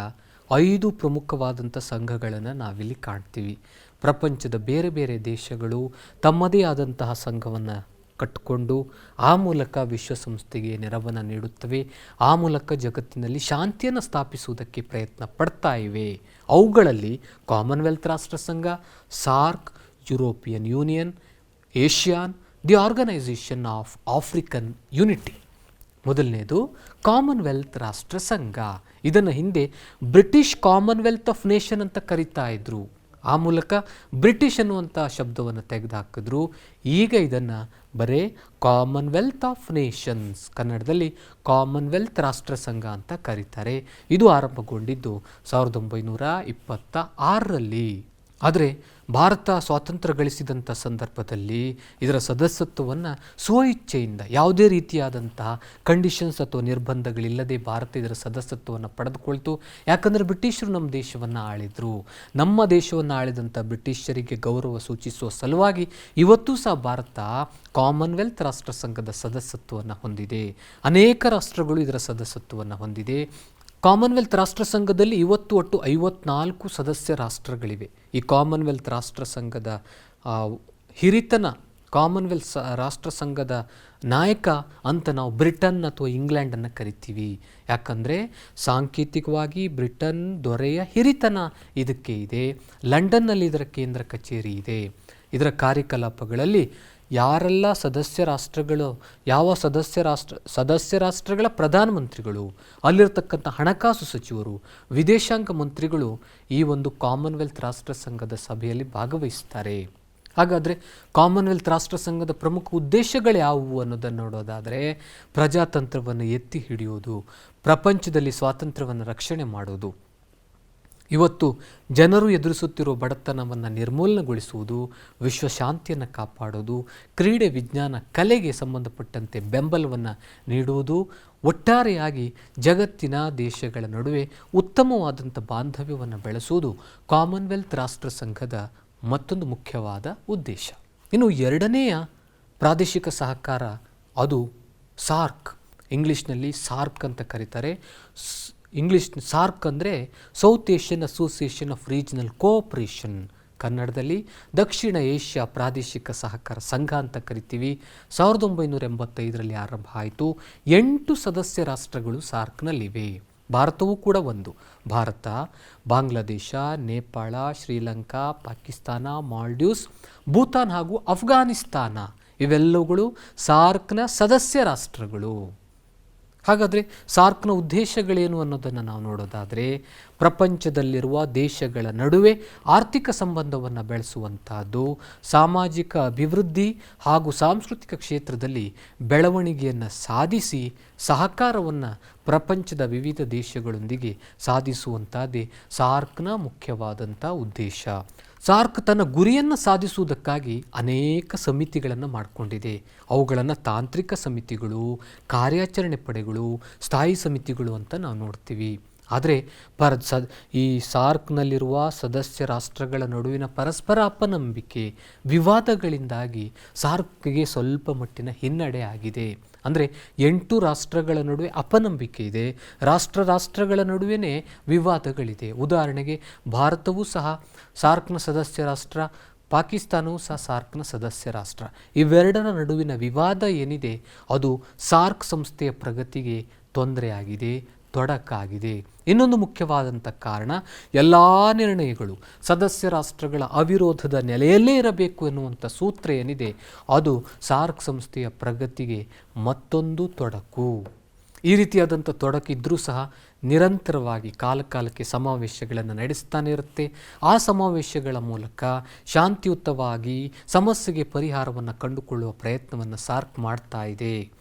5 ಪ್ರಮುಖವಾದಂಥ ಸಂಘಗಳನ್ನು ನಾವಿಲ್ಲಿ ಕಾಣ್ತೀವಿ. ಪ್ರಪಂಚದ ಬೇರೆ ಬೇರೆ ದೇಶಗಳು ತಮ್ಮದೇ ಆದಂತಹ ಸಂಘವನ್ನು ಕಟ್ಟಿಕೊಂಡು ಆ ಮೂಲಕ ವಿಶ್ವಸಂಸ್ಥೆಗೆ ನೆರವನ್ನು ನೀಡುತ್ತವೆ. ಆ ಮೂಲಕ ಜಗತ್ತಿನಲ್ಲಿ ಶಾಂತಿಯನ್ನು ಸ್ಥಾಪಿಸುವುದಕ್ಕೆ ಪ್ರಯತ್ನ ಪಡ್ತಾ ಇವೆ. ಅವುಗಳಲ್ಲಿ ಕಾಮನ್ವೆಲ್ತ್ ರಾಷ್ಟ್ರ ಸಂಘ, SAARC, European Union, ASEAN, the organisation of African Unity. ಮೊದಲನೇದು ಕಾಮನ್ವೆಲ್ತ್ ರಾಷ್ಟ್ರ ಸಂಘ. ಇದನ್ನು ಹಿಂದೆ ಬ್ರಿಟಿಷ್ ಕಾಮನ್ವೆಲ್ತ್ ಆಫ್ ನೇಷನ್ ಅಂತ ಕರೀತಾ ಇದ್ರು. ಆ ಮೂಲಕ ಬ್ರಿಟಿಷ್ ಅನ್ನುವಂಥ ಶಬ್ದವನ್ನು ತೆಗೆದುಹಾಕಿದ್ರು. ಈಗ ಇದನ್ನು ಬರೇ ಕಾಮನ್ವೆಲ್ತ್ ಆಫ್ ನೇಷನ್ಸ್, ಕನ್ನಡದಲ್ಲಿ ಕಾಮನ್ವೆಲ್ತ್ ರಾಷ್ಟ್ರ ಸಂಘ ಅಂತ ಕರೀತಾರೆ. ಇದು ಆರಂಭಗೊಂಡಿದ್ದು 1926ರಲ್ಲಿ. ಆದರೆ ಭಾರತ ಸ್ವಾತಂತ್ರ್ಯ ಗಳಿಸಿದಂಥ ಸಂದರ್ಭದಲ್ಲಿ ಇದರ ಸದಸ್ಯತ್ವವನ್ನು ಸ್ವಇಚ್ಛೆಯಿಂದ, ಯಾವುದೇ ರೀತಿಯಾದಂತಹ ಕಂಡೀಷನ್ಸ್ ಅಥವಾ ನಿರ್ಬಂಧಗಳಿಲ್ಲದೆ ಭಾರತ ಇದರ ಸದಸ್ಯತ್ವವನ್ನು ಪಡೆದುಕೊಳ್ತು. ಯಾಕಂದರೆ ಬ್ರಿಟಿಷರು ನಮ್ಮ ದೇಶವನ್ನು ಆಳಿದರು. ನಮ್ಮ ದೇಶವನ್ನು ಆಳಿದಂಥ ಬ್ರಿಟಿಷರಿಗೆ ಗೌರವ ಸೂಚಿಸುವ ಸಲುವಾಗಿ ಇವತ್ತೂ ಸಹ ಭಾರತ ಕಾಮನ್ವೆಲ್ತ್ ರಾಷ್ಟ್ರ ಸಂಘದ ಸದಸ್ಯತ್ವವನ್ನು ಹೊಂದಿದೆ. ಅನೇಕ ರಾಷ್ಟ್ರಗಳು ಇದರ ಸದಸ್ಯತ್ವವನ್ನು ಹೊಂದಿದೆ. ಕಾಮನ್ವೆಲ್ತ್ ರಾಷ್ಟ್ರ ಸಂಘದಲ್ಲಿ ಇವತ್ತು ಒಟ್ಟು 54 ಸದಸ್ಯ ರಾಷ್ಟ್ರಗಳಿವೆ. ಈ ಕಾಮನ್ವೆಲ್ತ್ ರಾಷ್ಟ್ರ ಸಂಘದ ಹಿರಿತನ, ಕಾಮನ್ವೆಲ್ತ್ ರಾಷ್ಟ್ರ ಸಂಘದ ನಾಯಕ ಅಂತ ನಾವು ಬ್ರಿಟನ್ ಅಥವಾ ಇಂಗ್ಲೆಂಡನ್ನು ಕರಿತೀವಿ. ಯಾಕಂದರೆ ಸಾಂಕೇತಿಕವಾಗಿ ಬ್ರಿಟನ್ ದೊರೆಯ ಹಿರಿತನ ಇದಕ್ಕೆ ಇದೆ. ಲಂಡನ್ನಲ್ಲಿ ಇದರ ಕೇಂದ್ರ ಕಚೇರಿ ಇದೆ. ಇದರ ಕಾರ್ಯಕಲಾಪಗಳಲ್ಲಿ ಯಾರೆಲ್ಲ ಸದಸ್ಯ ರಾಷ್ಟ್ರಗಳು, ಯಾವ ಸದಸ್ಯ ರಾಷ್ಟ್ರಗಳ ಪ್ರಧಾನಮಂತ್ರಿಗಳು, ಅಲ್ಲಿರ್ತಕ್ಕಂಥ ಹಣಕಾಸು ಸಚಿವರು, ವಿದೇಶಾಂಗ ಮಂತ್ರಿಗಳು ಈ ಒಂದು ಕಾಮನ್ವೆಲ್ತ್ ರಾಷ್ಟ್ರ ಸಂಘದ ಸಭೆಯಲ್ಲಿ ಭಾಗವಹಿಸ್ತಾರೆ. ಹಾಗಾದರೆ ಕಾಮನ್ವೆಲ್ತ್ ರಾಷ್ಟ್ರ ಸಂಘದ ಪ್ರಮುಖ ಉದ್ದೇಶಗಳು ಯಾವುವು ಅನ್ನೋದನ್ನು ನೋಡೋದಾದರೆ, ಪ್ರಜಾತಂತ್ರವನ್ನು ಎತ್ತಿ ಹಿಡಿಯೋದು, ಪ್ರಪಂಚದಲ್ಲಿ ಸ್ವಾತಂತ್ರ್ಯವನ್ನು ರಕ್ಷಣೆ ಮಾಡೋದು, ಇವತ್ತು ಜನರು ಎದುರಿಸುತ್ತಿರುವ ಬಡತನವನ್ನು ನಿರ್ಮೂಲನೆಗೊಳಿಸುವುದು, ವಿಶ್ವಶಾಂತಿಯನ್ನು ಕಾಪಾಡೋದು, ಕ್ರೀಡೆ, ವಿಜ್ಞಾನ, ಕಲೆಗೆ ಸಂಬಂಧಪಟ್ಟಂತೆ ಬೆಂಬಲವನ್ನು ನೀಡುವುದು, ಒಟ್ಟಾರೆಯಾಗಿ ಜಗತ್ತಿನ ದೇಶಗಳ ನಡುವೆ ಉತ್ತಮವಾದಂಥ ಬಾಂಧವ್ಯವನ್ನು ಬೆಳೆಸುವುದು ಕಾಮನ್ವೆಲ್ತ್ ರಾಷ್ಟ್ರ ಸಂಘದ ಮತ್ತೊಂದು ಮುಖ್ಯವಾದ ಉದ್ದೇಶ. ಇನ್ನು ಎರಡನೆಯ ಪ್ರಾದೇಶಿಕ ಸಹಕಾರ ಅದು ಸಾರ್ಕ್. ಇಂಗ್ಲೀಷ್ನಲ್ಲಿ ಸಾರ್ಕ್ ಅಂತ ಕರೀತಾರೆ. ಸಾರ್ಕ್ ಅಂದರೆ south Asian association of regional cooperation, ಕನ್ನಡದಲ್ಲಿ ದಕ್ಷಿಣ ಏಷ್ಯಾ ಪ್ರಾದೇಶಿಕ ಸಹಕಾರ ಸಂಘ ಅಂತ ಕರಿತೀವಿ. 1985ರಲ್ಲಿ ಆರಂಭ ಆಯಿತು. 8 ಸದಸ್ಯ ರಾಷ್ಟ್ರಗಳು ಸಾರ್ಕ್ನಲ್ಲಿವೆ. ಭಾರತವೂ ಕೂಡ ಒಂದು. ಭಾರತ, ಬಾಂಗ್ಲಾದೇಶ, ನೇಪಾಳ, ಶ್ರೀಲಂಕಾ, ಪಾಕಿಸ್ತಾನ, ಮಾಲ್ಡೀವ್ಸ್, ಭೂತಾನ್ ಹಾಗೂ ಅಫ್ಘಾನಿಸ್ತಾನ ಇವೆಲ್ಲವುಗಳು ಸಾರ್ಕ್ನ ಸದಸ್ಯ ರಾಷ್ಟ್ರಗಳು. ಹಾಗಾದರೆ ಸಾರ್ಕ್ನ ಉದ್ದೇಶಗಳೇನು ಅನ್ನೋದನ್ನು ನಾವು ನೋಡೋದಾದರೆ, ಪ್ರಪಂಚದಲ್ಲಿರುವ ದೇಶಗಳ ನಡುವೆ ಆರ್ಥಿಕ ಸಂಬಂಧವನ್ನು ಬೆಳೆಸುವಂತಹದ್ದು, ಸಾಮಾಜಿಕ ಅಭಿವೃದ್ಧಿ ಹಾಗೂ ಸಾಂಸ್ಕೃತಿಕ ಕ್ಷೇತ್ರದಲ್ಲಿ ಬೆಳವಣಿಗೆಯನ್ನು ಸಾಧಿಸಿ ಸಹಕಾರವನ್ನು ಪ್ರಪಂಚದ ವಿವಿಧ ದೇಶಗಳೊಂದಿಗೆ ಸಾಧಿಸುವಂಥದ್ದೇ ಸಾರ್ಕ್ನ ಮುಖ್ಯವಾದಂಥ ಉದ್ದೇಶ. ಸಾರ್ಕ್ ತನ್ನ ಗುರಿಯನ್ನು ಸಾಧಿಸುವುದಕ್ಕಾಗಿ ಅನೇಕ ಸಮಿತಿಗಳನ್ನು ಮಾಡಿಕೊಂಡಿದೆ. ಅವುಗಳನ್ನು ತಾಂತ್ರಿಕ ಸಮಿತಿಗಳು, ಕಾರ್ಯಾಚರಣೆ ಪಡೆಗಳು, ಸ್ಥಾಯಿ ಸಮಿತಿಗಳು ಅಂತ ನಾವು ನೋಡ್ತೀವಿ. ಆದರೆ ಈ ಸಾರ್ಕ್ನಲ್ಲಿರುವ ಸದಸ್ಯ ರಾಷ್ಟ್ರಗಳ ನಡುವಿನ ಪರಸ್ಪರ ಅಪನಂಬಿಕೆ, ವಿವಾದಗಳಿಂದಾಗಿ ಸಾರ್ಕ್ಗೆ ಸ್ವಲ್ಪ ಮಟ್ಟಿನ ಹಿನ್ನಡೆ ಆಗಿದೆ. ಅಂದರೆ 8 ರಾಷ್ಟ್ರಗಳ ನಡುವೆ ಅಪನಂಬಿಕೆ ಇದೆ, ರಾಷ್ಟ್ರಗಳ ನಡುವೆ ವಿವಾದಗಳಿದೆ. ಉದಾಹರಣೆಗೆ ಭಾರತವೂ ಸಹ ಸಾರ್ಕ್ನ ಸದಸ್ಯ ರಾಷ್ಟ್ರ, ಪಾಕಿಸ್ತಾನವೂ ಸಹ ಸಾರ್ಕ್ನ ಸದಸ್ಯ ರಾಷ್ಟ್ರ. ಇವೆರಡರ ನಡುವಿನ ವಿವಾದ ಏನಿದೆ ಅದು ಸಾರ್ಕ್ ಸಂಸ್ಥೆಯ ಪ್ರಗತಿಗೆ ತೊಂದರೆಯಾಗಿದೆ, ತೊಡಕಾಗಿದೆ. ಇನ್ನೊಂದು ಮುಖ್ಯವಾದಂಥ ಕಾರಣ, ಎಲ್ಲ ನಿರ್ಣಯಗಳು ಸದಸ್ಯ ರಾಷ್ಟ್ರಗಳ ಅವಿರೋಧದ ನೆಲೆಯಲ್ಲೇ ಇರಬೇಕು ಎನ್ನುವಂಥ ಸೂತ್ರ ಏನಿದೆ ಅದು ಸಾರ್ಕ್ ಸಂಸ್ಥೆಯ ಪ್ರಗತಿಗೆ ಮತ್ತೊಂದು ತೊಡಕು. ಈ ರೀತಿಯಾದಂಥ ತೊಡಕಿದ್ರೂ ಸಹ ನಿರಂತರವಾಗಿ ಕಾಲಕ್ಕೆ ಸಮಾವೇಶಗಳನ್ನು ನಡೆಸ್ತಾನೆ ಇರುತ್ತೆ. ಆ ಸಮಾವೇಶಗಳ ಮೂಲಕ ಶಾಂತಿಯುತವಾಗಿ ಸಮಸ್ಯೆಗೆ ಪರಿಹಾರವನ್ನು ಕಂಡುಕೊಳ್ಳುವ ಪ್ರಯತ್ನವನ್ನು ಸಾರ್ಕ್ ಮಾಡ್ತಾ ಇದೆ.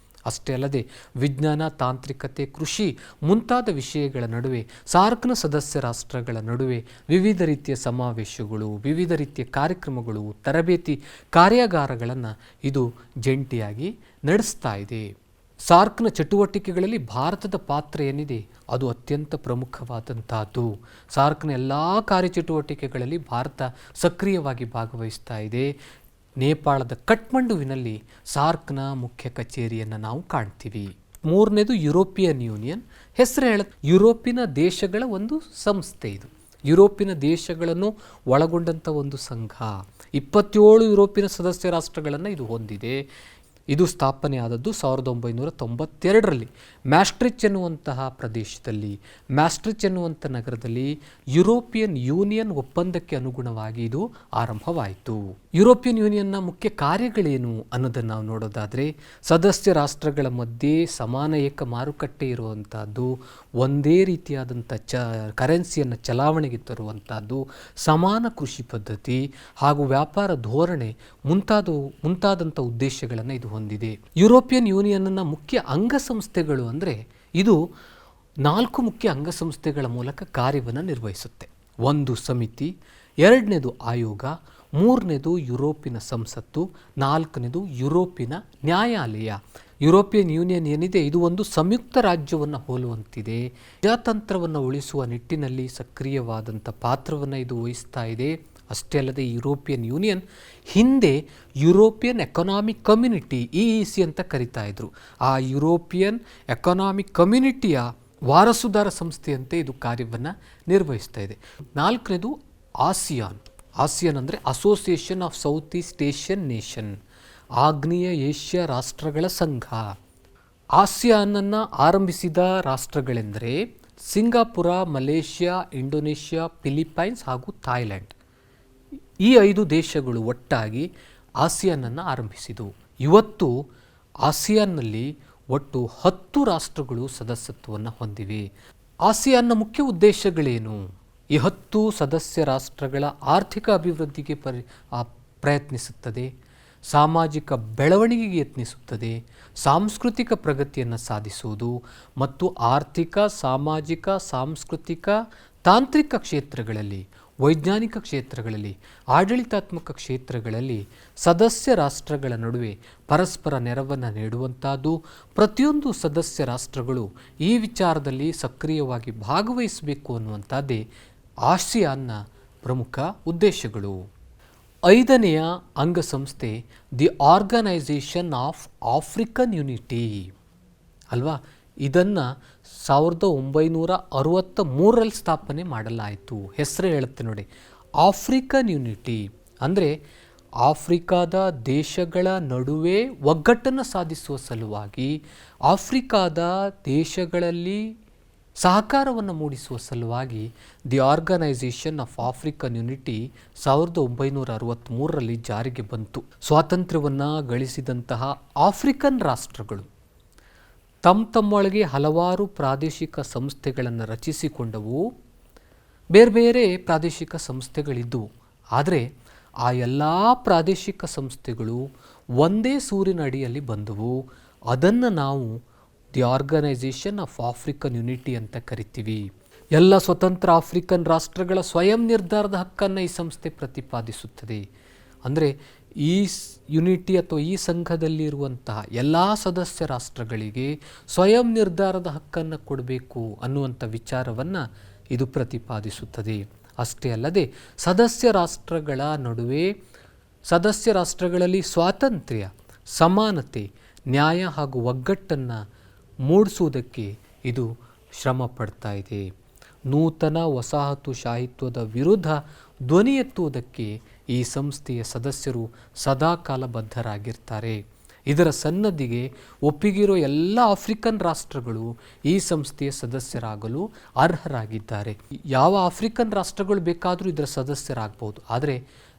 ಅಷ್ಟೇ ಅಲ್ಲದೆ ವಿಜ್ಞಾನ, ತಾಂತ್ರಿಕತೆ, ಕೃಷಿ ಮುಂತಾದ ವಿಷಯಗಳ ನಡುವೆ ಸಾರ್ಕ್ನ ಸದಸ್ಯ ರಾಷ್ಟ್ರಗಳ ನಡುವೆ ವಿವಿಧ ರೀತಿಯ ಸಮಾವೇಶಗಳು, ವಿವಿಧ ರೀತಿಯ ಕಾರ್ಯಕ್ರಮಗಳು, ತರಬೇತಿ ಕಾರ್ಯಾಗಾರಗಳನ್ನು ಇದು ಜಂಟಿಯಾಗಿ ನಡೆಸ್ತಾ ಇದೆ. ಸಾರ್ಕ್ನ ಚಟುವಟಿಕೆಗಳಲ್ಲಿ ಭಾರತದ ಪಾತ್ರ ಏನಿದೆ ಅದು ಅತ್ಯಂತ ಪ್ರಮುಖವಾದಂತಹದ್ದು. ಸಾರ್ಕ್ನ ಎಲ್ಲ ಕಾರ್ಯಚಟುವಟಿಕೆಗಳಲ್ಲಿ ಭಾರತ ಸಕ್ರಿಯವಾಗಿ ಭಾಗವಹಿಸ್ತಾ ಇದೆ. ನೇಪಾಳದ ಕಠ್ಮಂಡುವಿನಲ್ಲಿ ಸಾರ್ಕ್ನ ಮುಖ್ಯ ಕಚೇರಿಯನ್ನು ನಾವು ಕಾಣ್ತೀವಿ. ಮೂರನೇದು ಯುರೋಪಿಯನ್ ಯೂನಿಯನ್. ಹೆಸರು ಯುರೋಪಿನ ದೇಶಗಳ ಒಂದು ಸಂಸ್ಥೆ ಇದು. ಯುರೋಪಿನ ದೇಶಗಳನ್ನು ಒಳಗೊಂಡಂಥ ಒಂದು ಸಂಘ. 27 ಯುರೋಪಿನ ಸದಸ್ಯ ರಾಷ್ಟ್ರಗಳನ್ನು ಇದು ಹೊಂದಿದೆ. ಇದು ಸ್ಥಾಪನೆ ಆದದ್ದು 1992ರಲ್ಲಿ ಮ್ಯಾಸ್ಟ್ರಿಚ್ ಎನ್ನುವಂತಹ ಪ್ರದೇಶದಲ್ಲಿ, ಮ್ಯಾಸ್ಟ್ರಿಚ್ ಎನ್ನುವಂಥ ನಗರದಲ್ಲಿ ಯುರೋಪಿಯನ್ ಯೂನಿಯನ್ ಒಪ್ಪಂದಕ್ಕೆ ಅನುಗುಣವಾಗಿ ಇದು ಆರಂಭವಾಯಿತು. ಯುರೋಪಿಯನ್ ಯೂನಿಯನ್ನ ಮುಖ್ಯ ಕಾರ್ಯಗಳೇನು ಅನ್ನೋದನ್ನು ನಾವು ನೋಡೋದಾದರೆ, ಸದಸ್ಯ ರಾಷ್ಟ್ರಗಳ ಮಧ್ಯೆ ಸಮಾನ ಏಕ ಮಾರುಕಟ್ಟೆ ಇರುವಂಥದ್ದು, ಒಂದೇ ರೀತಿಯಾದಂಥ ಕರೆನ್ಸಿಯನ್ನು ಚಲಾವಣೆಗೆ ತರುವಂಥದ್ದು, ಸಮಾನ ಕೃಷಿ ಪದ್ಧತಿ ಹಾಗೂ ವ್ಯಾಪಾರ ಧೋರಣೆ ಮುಂತಾದಂಥ ಉದ್ದೇಶಗಳನ್ನು ಇದು ಹೊಂದಿದೆ. ಯುರೋಪಿಯನ್ ಯೂನಿಯನ್ನ ಮುಖ್ಯ ಅಂಗಸಂಸ್ಥೆಗಳು ಅಂದರೆ, ಇದು 4 ಮುಖ್ಯ ಅಂಗಸಂಸ್ಥೆಗಳ ಮೂಲಕ ಕಾರ್ಯವನ್ನು ನಿರ್ವಹಿಸುತ್ತೆ. 1 ಸಮಿತಿ, 2ನೇದು ಆಯೋಗ, 3ನೇದು ಯುರೋಪಿನ ಸಂಸತ್ತು, 4ನೇದು ಯುರೋಪಿನ ನ್ಯಾಯಾಲಯ. ಯುರೋಪಿಯನ್ ಯೂನಿಯನ್ ಏನಿದೆ ಇದು ಒಂದು ಸಂಯುಕ್ತ ರಾಜ್ಯವನ್ನು ಹೋಲುವಂತಿದೆ. ಪ್ರಜಾತಂತ್ರವನ್ನು ಉಳಿಸುವ ನಿಟ್ಟಿನಲ್ಲಿ ಸಕ್ರಿಯವಾದಂಥ ಪಾತ್ರವನ್ನು ಇದು ವಹಿಸ್ತಾ ಇದೆ. ಅಷ್ಟೇ ಅಲ್ಲದೆ ಯುರೋಪಿಯನ್ ಯೂನಿಯನ್ ಹಿಂದೆ ಯುರೋಪಿಯನ್ ಎಕನಾಮಿಕ್ ಕಮ್ಯುನಿಟಿ EEC ಅಂತ ಕರಿತಾ ಇದ್ರು. ಆ ಯುರೋಪಿಯನ್ ಎಕನಾಮಿಕ್ ಕಮ್ಯುನಿಟಿಯ ವಾರಸುದಾರ ಸಂಸ್ಥೆಯಂತೆ ಇದು ಕಾರ್ಯವನ್ನು ನಿರ್ವಹಿಸ್ತಾ ಇದೆ. 4ನೇದು ಆಸಿಯಾನ್. ಆಸಿಯಾನ್ ಅಂದರೆ association of south East Asian nation, ಆಗ್ನೇಯ ಏಷ್ಯಾ ರಾಷ್ಟ್ರಗಳ ಸಂಘ. ಆಸಿಯಾನನ್ನು ಆರಂಭಿಸಿದ ರಾಷ್ಟ್ರಗಳೆಂದರೆ ಸಿಂಗಾಪುರ, ಮಲೇಷ್ಯಾ, ಇಂಡೋನೇಷ್ಯಾ, ಫಿಲಿಪೈನ್ಸ್ ಹಾಗೂ ಥಾಯ್ಲ್ಯಾಂಡ್. ಈ 5 ದೇಶಗಳು ಒಟ್ಟಾಗಿ ಆಸಿಯಾನನ್ನು ಆರಂಭಿಸಿದವು. ಇವತ್ತು ಆಸಿಯಾನ್ನಲ್ಲಿ ಒಟ್ಟು 10 ರಾಷ್ಟ್ರಗಳು ಸದಸ್ಯತ್ವವನ್ನು ಹೊಂದಿವೆ. ಆಸಿಯಾನ್ನ ಮುಖ್ಯ ಉದ್ದೇಶಗಳೇನು? ಈ 10 ಸದಸ್ಯ ರಾಷ್ಟ್ರಗಳ ಆರ್ಥಿಕ ಅಭಿವೃದ್ಧಿಗೆ ಪ್ರಯತ್ನಿಸುತ್ತದೆ, ಸಾಮಾಜಿಕ ಬೆಳವಣಿಗೆಗೆ ಯತ್ನಿಸುತ್ತದೆ, ಸಾಂಸ್ಕೃತಿಕ ಪ್ರಗತಿಯನ್ನು ಸಾಧಿಸುವುದು ಮತ್ತು ಆರ್ಥಿಕ, ಸಾಮಾಜಿಕ, ಸಾಂಸ್ಕೃತಿಕ, ತಾಂತ್ರಿಕ ಕ್ಷೇತ್ರಗಳಲ್ಲಿ, ವೈಜ್ಞಾನಿಕ ಕ್ಷೇತ್ರಗಳಲ್ಲಿ, ಆಡಳಿತಾತ್ಮಕ ಕ್ಷೇತ್ರಗಳಲ್ಲಿ ಸದಸ್ಯ ರಾಷ್ಟ್ರಗಳ ನಡುವೆ ಪರಸ್ಪರ ನೆರವನ್ನು ನೀಡುವಂಥದ್ದು. ಪ್ರತಿಯೊಂದು ಸದಸ್ಯ ರಾಷ್ಟ್ರಗಳು ಈ ವಿಚಾರದಲ್ಲಿ ಸಕ್ರಿಯವಾಗಿ ಭಾಗವಹಿಸಬೇಕು ಅನ್ನುವಂಥದ್ದೇ ಆಸಿಯಾನ್ನ ಪ್ರಮುಖ ಉದ್ದೇಶಗಳು. ಐದನೆಯ ಅಂಗಸಂಸ್ಥೆ the organisation of African unity ಅಲ್ವಾ. ಇದನ್ನು 1963ರಲ್ಲಿ ಸ್ಥಾಪನೆ ಮಾಡಲಾಯಿತು. ಹೆಸರೇ ಹೇಳುತ್ತೆ ನೋಡಿ, ಆಫ್ರಿಕನ್ ಯುನಿಟಿ. ಅಂದರೆ ಆಫ್ರಿಕಾದ ದೇಶಗಳ ನಡುವೆ ಒಗ್ಗಟ್ಟನ್ನು ಸಾಧಿಸುವ ಸಲುವಾಗಿ, ಆಫ್ರಿಕಾದ ದೇಶಗಳಲ್ಲಿ ಸಹಕಾರವನ್ನು ಮೂಡಿಸುವ ಸಲುವಾಗಿ the organisation of African unity 1963ರಲ್ಲಿ ಜಾರಿಗೆ ಬಂತು. ಸ್ವಾತಂತ್ರ್ಯವನ್ನು ಗಳಿಸಿದಂತಹ ಆಫ್ರಿಕನ್ ರಾಷ್ಟ್ರಗಳು ತಮ್ಮೊಳಗೆ ಹಲವಾರು ಪ್ರಾದೇಶಿಕ ಸಂಸ್ಥೆಗಳನ್ನು ರಚಿಸಿಕೊಂಡವು. ಬೇರೆ ಬೇರೆ ಪ್ರಾದೇಶಿಕ ಸಂಸ್ಥೆಗಳಿದ್ದವು. ಆದರೆ ಆ ಎಲ್ಲ ಪ್ರಾದೇಶಿಕ ಸಂಸ್ಥೆಗಳು ಒಂದೇ ಸೂರಿನ ಅಡಿಯಲ್ಲಿ ಬಂದವು. ಅದನ್ನು ನಾವು the organisation of African Unity ಅಂತ ಕರಿತೀವಿ. ಎಲ್ಲ ಸ್ವತಂತ್ರ ಆಫ್ರಿಕನ್ ರಾಷ್ಟ್ರಗಳ ಸ್ವಯಂ ನಿರ್ಧಾರದ ಹಕ್ಕನ್ನು ಈ ಸಂಸ್ಥೆ ಪ್ರತಿಪಾದಿಸುತ್ತದೆ. ಅಂದರೆ ಈ ಯುನಿಟಿ ಅಥವಾ ಈ ಸಂಘದಲ್ಲಿರುವಂತಹ ಎಲ್ಲ ಸದಸ್ಯ ರಾಷ್ಟ್ರಗಳಿಗೆ ಸ್ವಯಂ ನಿರ್ಧಾರದ ಹಕ್ಕನ್ನು ಕೊಡಬೇಕು ಅನ್ನುವಂಥ ವಿಚಾರವನ್ನು ಇದು ಪ್ರತಿಪಾದಿಸುತ್ತದೆ. ಅಷ್ಟೇ ಅಲ್ಲದೆ ಸದಸ್ಯ ರಾಷ್ಟ್ರಗಳ ನಡುವೆ, ಸದಸ್ಯ ರಾಷ್ಟ್ರಗಳಲ್ಲಿ ಸ್ವಾತಂತ್ರ್ಯ, ಸಮಾನತೆ, ನ್ಯಾಯ ಹಾಗೂ ಒಗ್ಗಟ್ಟನ್ನು ಮೂಡಿಸುವುದಕ್ಕೆ ಇದು ಶ್ರಮ ಪಡ್ತಾ ಇದೆ. ನೂತನ ವಸಾಹತುಶಾಹಿತ್ವದ ವಿರುದ್ಧ ಧ್ವನಿ ಎತ್ತುವುದಕ್ಕೆ ಈ ಸಂಸ್ಥೆಯ ಸದಸ್ಯರು ಸದಾಕಾಲ ಬದ್ಧರಾಗಿರ್ತಾರೆ. ಇದರ ಸನ್ನದ್ಧಿಗೆ ಒಪ್ಪಿಗಿರೋ ಎಲ್ಲ ಆಫ್ರಿಕನ್ ರಾಷ್ಟ್ರಗಳು ಈ ಸಂಸ್ಥೆಯ ಸದಸ್ಯರಾಗಲು ಅರ್ಹರಾಗಿದ್ದಾರೆ. ಯಾವ ಆಫ್ರಿಕನ್ ರಾಷ್ಟ್ರಗಳು ಬೇಕಾದರೂ ಇದರ ಸದಸ್ಯರಾಗಬಹುದು, ಆದರೆ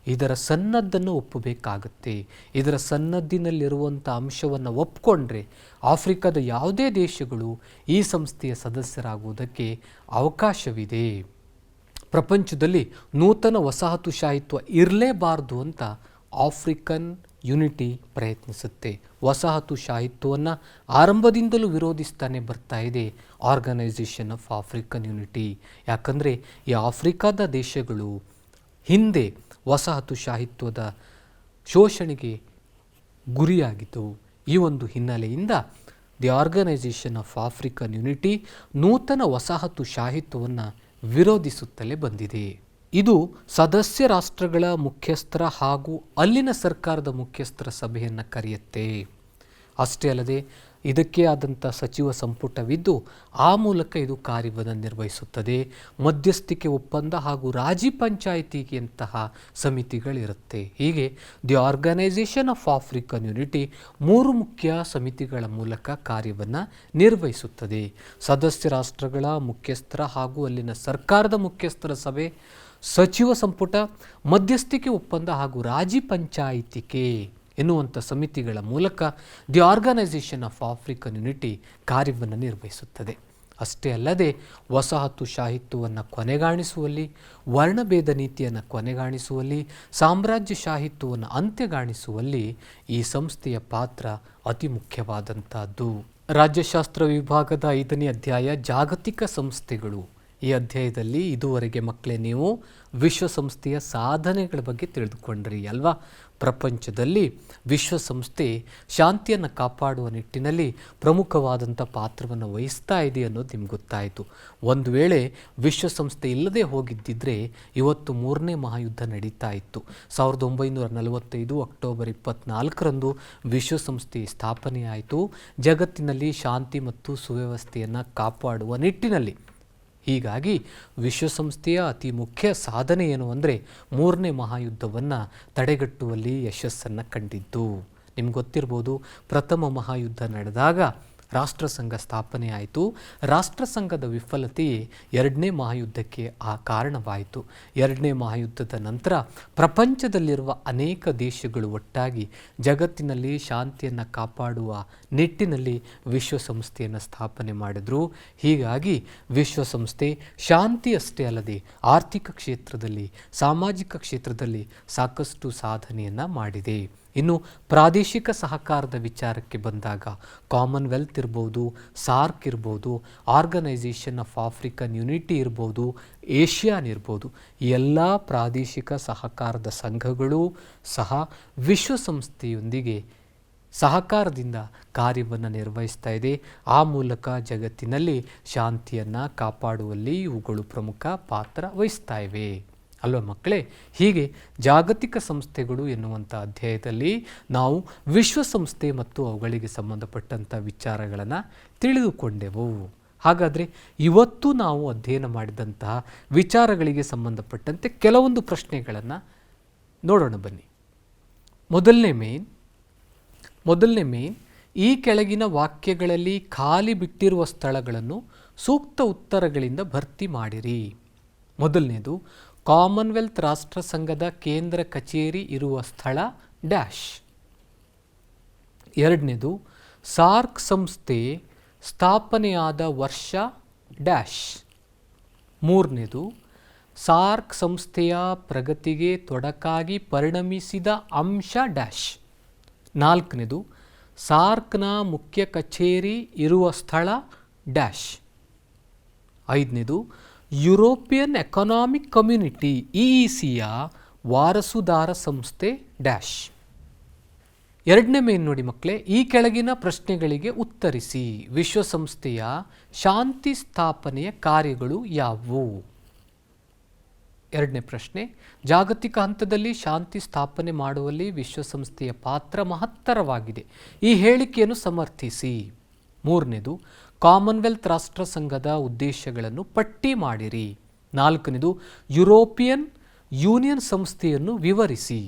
ಇದರ ಸನ್ನದ್ದನ್ನು ಒಪ್ಪಬೇಕಾಗತ್ತೆ. ಇದರ ಸನ್ನದ್ದಿನಲ್ಲಿರುವಂಥ ಅಂಶವನ್ನು ಒಪ್ಪಿಕೊಂಡ್ರೆ ಆಫ್ರಿಕಾದ ಯಾವುದೇ ದೇಶಗಳು ಈ ಸಂಸ್ಥೆಯ ಸದಸ್ಯರಾಗುವುದಕ್ಕೆ ಅವಕಾಶವಿದೆ. ಪ್ರಪಂಚದಲ್ಲಿ ನೂತನ ವಸಾಹತುಶಾಹಿತ್ವ ಇರಲೇಬಾರದು ಅಂತ ಆಫ್ರಿಕನ್ ಯುನಿಟಿ ಪ್ರಯತ್ನಿಸುತ್ತೆ. ವಸಾಹತುಶಾಹಿತ್ವವನ್ನು ಆರಂಭದಿಂದಲೂ ವಿರೋಧಿಸ್ತಾನೆ ಬರ್ತಾ ಇದೆ ಆರ್ಗನೈಸೇಷನ್ ಆಫ್ ಆಫ್ರಿಕನ್ ಯುನಿಟಿ. ಯಾಕಂದರೆ ಈ ಆಫ್ರಿಕಾದ ದೇಶಗಳು ಹಿಂದೆ ವಸಾಹತುಶಾಹಿತ್ವದ ಶೋಷಣೆಗೆ ಗುರಿಯಾಗಿದ್ದವು. ಈ ಒಂದು ಹಿನ್ನೆಲೆಯಿಂದ the organisation of African Unity ನೂತನ ವಸಾಹತುಶಾಹಿತ್ವವನ್ನು ವಿರೋಧಿಸುತ್ತಲೇ ಬಂದಿದೆ. ಇದು ಸದಸ್ಯ ರಾಷ್ಟ್ರಗಳ ಮುಖ್ಯಸ್ಥರ ಹಾಗೂ ಅಲ್ಲಿನ ಸರ್ಕಾರದ ಮುಖ್ಯಸ್ಥರ ಸಭೆಯನ್ನು ಕರೆಯುತ್ತೆ. ಅಷ್ಟೇ ಅಲ್ಲದೆ ಇದಕ್ಕೆ ಆದಂಥ ಸಚಿವ ಸಂಪುಟವಿದ್ದು ಆ ಮೂಲಕ ಇದು ಕಾರ್ಯವನ್ನು ನಿರ್ವಹಿಸುತ್ತದೆ. ಮಧ್ಯಸ್ಥಿಕೆ ಒಪ್ಪಂದ ಹಾಗೂ ರಾಜಿ ಪಂಚಾಯಿತಿಯಂತಹ ಸಮಿತಿಗಳಿರುತ್ತೆ. ಹೀಗೆ the organisation of African Unity 3 ಮುಖ್ಯ ಸಮಿತಿಗಳ ಮೂಲಕ ಕಾರ್ಯವನ್ನು ನಿರ್ವಹಿಸುತ್ತದೆ. ಸದಸ್ಯ ರಾಷ್ಟ್ರಗಳ ಮುಖ್ಯಸ್ಥರ ಹಾಗೂ ಅಲ್ಲಿನ ಸರ್ಕಾರದ ಮುಖ್ಯಸ್ಥರ ಸಭೆ, ಸಚಿವ ಸಂಪುಟ, ಮಧ್ಯಸ್ಥಿಕೆ ಒಪ್ಪಂದ ಹಾಗೂ ರಾಜಿ ಪಂಚಾಯಿತಿಕೆ ಎನ್ನುವಂಥ ಸಮಿತಿಗಳ ಮೂಲಕ the organisation of African Unity ಕಾರ್ಯವನ್ನು ನಿರ್ವಹಿಸುತ್ತದೆ. ಅಷ್ಟೇ ಅಲ್ಲದೆ ವಸಾಹತುಶಾಹಿತ್ವವನ್ನು ಕೊನೆಗಾಣಿಸುವಲ್ಲಿ, ವರ್ಣಭೇದ ನೀತಿಯನ್ನು ಕೊನೆಗಾಣಿಸುವಲ್ಲಿ, ಸಾಮ್ರಾಜ್ಯಶಾಹಿತ್ವವನ್ನು ಅಂತ್ಯಗಾಣಿಸುವಲ್ಲಿ ಈ ಸಂಸ್ಥೆಯ ಪಾತ್ರ ಅತಿ ಮುಖ್ಯವಾದಂಥದ್ದು. ರಾಜ್ಯಶಾಸ್ತ್ರ ವಿಭಾಗದ 5ನೇ ಅಧ್ಯಾಯ ಜಾಗತಿಕ ಸಂಸ್ಥೆಗಳು. ಈ ಅಧ್ಯಾಯದಲ್ಲಿ ಇದುವರೆಗೆ ಮಕ್ಕಳೇ ನೀವು ವಿಶ್ವಸಂಸ್ಥೆಯ ಸಾಧನೆಗಳ ಬಗ್ಗೆ ತಿಳಿದುಕೊಂಡ್ರಿ ಅಲ್ವಾ. ಪ್ರಪಂಚದಲ್ಲಿ ವಿಶ್ವಸಂಸ್ಥೆ ಶಾಂತಿಯನ್ನು ಕಾಪಾಡುವ ನಿಟ್ಟಿನಲ್ಲಿ ಪ್ರಮುಖವಾದಂಥ ಪಾತ್ರವನ್ನು ವಹಿಸ್ತಾ ಇದೆ ಅನ್ನೋದು ನಿಮ್ಗೆ ಗೊತ್ತಾಯಿತು. ಒಂದು ವೇಳೆ ವಿಶ್ವಸಂಸ್ಥೆ ಇಲ್ಲದೆ ಹೋಗಿದ್ದಿದ್ರೆ ಇವತ್ತು 3ನೇ ಮಹಾಯುದ್ಧ ನಡೀತಾ ಇತ್ತು. 1945 ಅಕ್ಟೋಬರ್ 24ರಂದು ವಿಶ್ವಸಂಸ್ಥೆ ಸ್ಥಾಪನೆಯಾಯಿತು. ಜಗತ್ತಿನಲ್ಲಿ ಶಾಂತಿ ಮತ್ತು ಸುವ್ಯವಸ್ಥೆಯನ್ನು ಕಾಪಾಡುವ ನಿಟ್ಟಿನಲ್ಲಿ. ಹೀಗಾಗಿ ವಿಶ್ವಸಂಸ್ಥೆಯ ಅತಿ ಮುಖ್ಯ ಸಾಧನೆ ಏನು ಅಂದರೆ 3ನೇ ಮಹಾಯುದ್ಧವನ್ನು ತಡೆಗಟ್ಟುವಲ್ಲಿ ಯಶಸ್ಸನ್ನು ಕಂಡಿದ್ದು. ನಿಮ್ಗೆ ಗೊತ್ತಿರ್ಬೋದು, ಪ್ರಥಮ ಮಹಾಯುದ್ಧ ನಡೆದಾಗ ರಾಷ್ಟ್ರಸಂಘ ಸ್ಥಾಪನೆ ಆಯಿತು. ರಾಷ್ಟ್ರಸಂಘದ ವಿಫಲತೆಯೇ 2ನೇ ಮಹಾಯುದ್ಧಕ್ಕೆ ಕಾರಣವಾಯಿತು. 2ನೇ ಮಹಾಯುದ್ಧದ ನಂತರ ಪ್ರಪಂಚದಲ್ಲಿರುವ ಅನೇಕ ದೇಶಗಳು ಒಟ್ಟಾಗಿ ಜಗತ್ತಿನಲ್ಲಿ ಶಾಂತಿಯನ್ನು ಕಾಪಾಡುವ ನಿಟ್ಟಿನಲ್ಲಿ ವಿಶ್ವಸಂಸ್ಥೆಯನ್ನು ಸ್ಥಾಪನೆ ಮಾಡಿದರು. ಹೀಗಾಗಿ ವಿಶ್ವಸಂಸ್ಥೆ ಶಾಂತಿಯಷ್ಟೇ ಅಲ್ಲದೆ ಆರ್ಥಿಕ ಕ್ಷೇತ್ರದಲ್ಲಿ, ಸಾಮಾಜಿಕ ಕ್ಷೇತ್ರದಲ್ಲಿ ಸಾಕಷ್ಟು ಸಾಧನೆಯನ್ನು ಮಾಡಿದೆ. ಇನ್ನು ಪ್ರಾದೇಶಿಕ ಸಹಕಾರದ ವಿಚಾರಕ್ಕೆ ಬಂದಾಗ ಕಾಮನ್ವೆಲ್ತ್ ಇರ್ಬೋದು, ಸಾರ್ಕ್ ಇರ್ಬೋದು, ಆರ್ಗನೈಸೇಷನ್ ಆಫ್ ಆಫ್ರಿಕನ್ ಯುನಿಟಿ ಇರ್ಬೋದು, ಏಷ್ಯಾನ್ ಇರ್ಬೋದು, ಎಲ್ಲ ಪ್ರಾದೇಶಿಕ ಸಹಕಾರದ ಸಂಘಗಳು ಸಹ ವಿಶ್ವಸಂಸ್ಥೆಯೊಂದಿಗೆ ಸಹಕಾರದಿಂದ ಕಾರ್ಯವನ್ನು ನಿರ್ವಹಿಸ್ತಾ ಇದೆ. ಆ ಮೂಲಕ ಜಗತ್ತಿನಲ್ಲಿ ಶಾಂತಿಯನ್ನು ಕಾಪಾಡುವಲ್ಲಿ ಇವುಗಳು ಪ್ರಮುಖ ಪಾತ್ರ ವಹಿಸ್ತಾ ಇವೆ. ಅಲ್ವಾ ಮಕ್ಕಳೇ? ಹೀಗೆ ಜಾಗತಿಕ ಸಂಸ್ಥೆಗಳು ಎನ್ನುವಂಥ ಅಧ್ಯಾಯದಲ್ಲಿ ನಾವು ವಿಶ್ವಸಂಸ್ಥೆ ಮತ್ತು ಅವುಗಳಿಗೆ ಸಂಬಂಧಪಟ್ಟಂಥ ವಿಚಾರಗಳನ್ನು ತಿಳಿದುಕೊಂಡೆವು. ಹಾಗಾದರೆ ಇವತ್ತು ನಾವು ಅಧ್ಯಯನ ಮಾಡಿದಂತಹ ವಿಚಾರಗಳಿಗೆ ಸಂಬಂಧಪಟ್ಟಂತೆ ಕೆಲವೊಂದು ಪ್ರಶ್ನೆಗಳನ್ನು ನೋಡೋಣ ಬನ್ನಿ. ಮೊದಲನೇ ಮೇನ್ ಈ ಕೆಳಗಿನ ವಾಕ್ಯಗಳಲ್ಲಿ ಖಾಲಿ ಬಿಟ್ಟಿರುವ ಸ್ಥಳಗಳನ್ನು ಸೂಕ್ತ ಉತ್ತರಗಳಿಂದ ಭರ್ತಿ ಮಾಡಿರಿ. ಮೊದಲನೇದು, ಕಾಮನ್ವೆಲ್ತ್ ರಾಷ್ಟ್ರ ಸಂಘದ ಕೇಂದ್ರ ಕಚೇರಿ ಇರುವ ಸ್ಥಳ ಡ್ಯಾಶ್. ಎರಡನೇದು, ಸಾರ್ಕ್ ಸಂಸ್ಥೆ ಸ್ಥಾಪನೆಯಾದ ವರ್ಷ ಡ್ಯಾಶ್. ಮೂರನೇದು, ಸಾರ್ಕ್ ಸಂಸ್ಥೆಯ ಪ್ರಗತಿಗೆ ತೊಡಕಾಗಿ ಪರಿಣಮಿಸಿದ ಅಂಶ ಡ್ಯಾಶ್. ನಾಲ್ಕನೇದು, ಸಾರ್ಕ್ನ ಮುಖ್ಯ ಕಚೇರಿ ಇರುವ ಸ್ಥಳ ಡ್ಯಾಶ್. ಐದನೇದು, ಯುರೋಪಿಯನ್ ಎಕನಾಮಿಕ್ ಕಮ್ಯುನಿಟಿ ಇಇಸಿಯ ವಾರಸುದಾರ ಸಂಸ್ಥೆ ಡ್ಯಾಶ್. ಎರಡನೇ ಮೇನ್ ನೋಡಿ ಮಕ್ಕಳೇ, ಈ ಕೆಳಗಿನ ಪ್ರಶ್ನೆಗಳಿಗೆ ಉತ್ತರಿಸಿ. ವಿಶ್ವಸಂಸ್ಥೆಯ ಶಾಂತಿ ಸ್ಥಾಪನೆಯ ಕಾರ್ಯಗಳು ಯಾವುವು? ಎರಡನೇ ಪ್ರಶ್ನೆ, ಜಾಗತಿಕ ಹಂತದಲ್ಲಿ ಶಾಂತಿ ಸ್ಥಾಪನೆ ಮಾಡುವಲ್ಲಿ ವಿಶ್ವಸಂಸ್ಥೆಯ ಪಾತ್ರ ಮಹತ್ತರವಾಗಿದೆ. ಈ ಹೇಳಿಕೆಯನ್ನು ಸಮರ್ಥಿಸಿ. ಮೂರನೇದು, ಕಾಮನ್ವೆಲ್ತ್ ರಾಷ್ಟ್ರ ಸಂಘದ ಉದ್ದೇಶಗಳನ್ನು ಪಟ್ಟಿ ಮಾಡಿರಿ. ನಾಲ್ಕನೇದು, ಯುರೋಪಿಯನ್ ಯೂನಿಯನ್ ಸಂಸ್ಥೆಯನ್ನು ವಿವರಿಸಿ.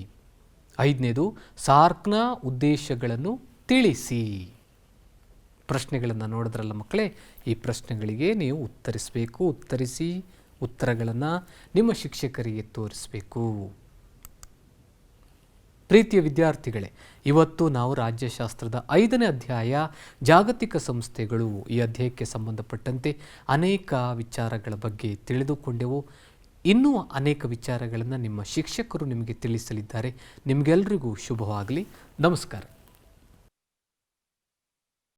ಐದನೇದು, ಸಾರ್ಕ್ನ ಉದ್ದೇಶಗಳನ್ನು ತಿಳಿಸಿ. ಪ್ರಶ್ನೆಗಳನ್ನು ನೋಡಿದ್ರಲ್ಲ ಮಕ್ಕಳೇ, ಈ ಪ್ರಶ್ನೆಗಳಿಗೆ ನೀವು ಉತ್ತರಿಸಬೇಕು. ಉತ್ತರಿಸಿ ಉತ್ತರಗಳನ್ನು ನಿಮ್ಮ ಶಿಕ್ಷಕರಿಗೆ ತೋರಿಸಬೇಕು. ಪ್ರೀತಿಯ ವಿದ್ಯಾರ್ಥಿಗಳೇ, ಇವತ್ತು ನಾವು ರಾಜ್ಯಶಾಸ್ತ್ರದ 5ನೇ ಅಧ್ಯಾಯ ಜಾಗತಿಕ ಸಂಸ್ಥೆಗಳು ಈ ಅಧ್ಯಾಯಕ್ಕೆ ಸಂಬಂಧಪಟ್ಟಂತೆ ಅನೇಕ ವಿಚಾರಗಳ ಬಗ್ಗೆ ತಿಳಿದುಕೊಂಡೆವು. ಇನ್ನೂ ಅನೇಕ ವಿಚಾರಗಳನ್ನು ನಿಮ್ಮ ಶಿಕ್ಷಕರು ನಿಮಗೆ ತಿಳಿಸಲಿದ್ದಾರೆ. ನಿಮಗೆಲ್ಲರಿಗೂ ಶುಭವಾಗಲಿ. ನಮಸ್ಕಾರ.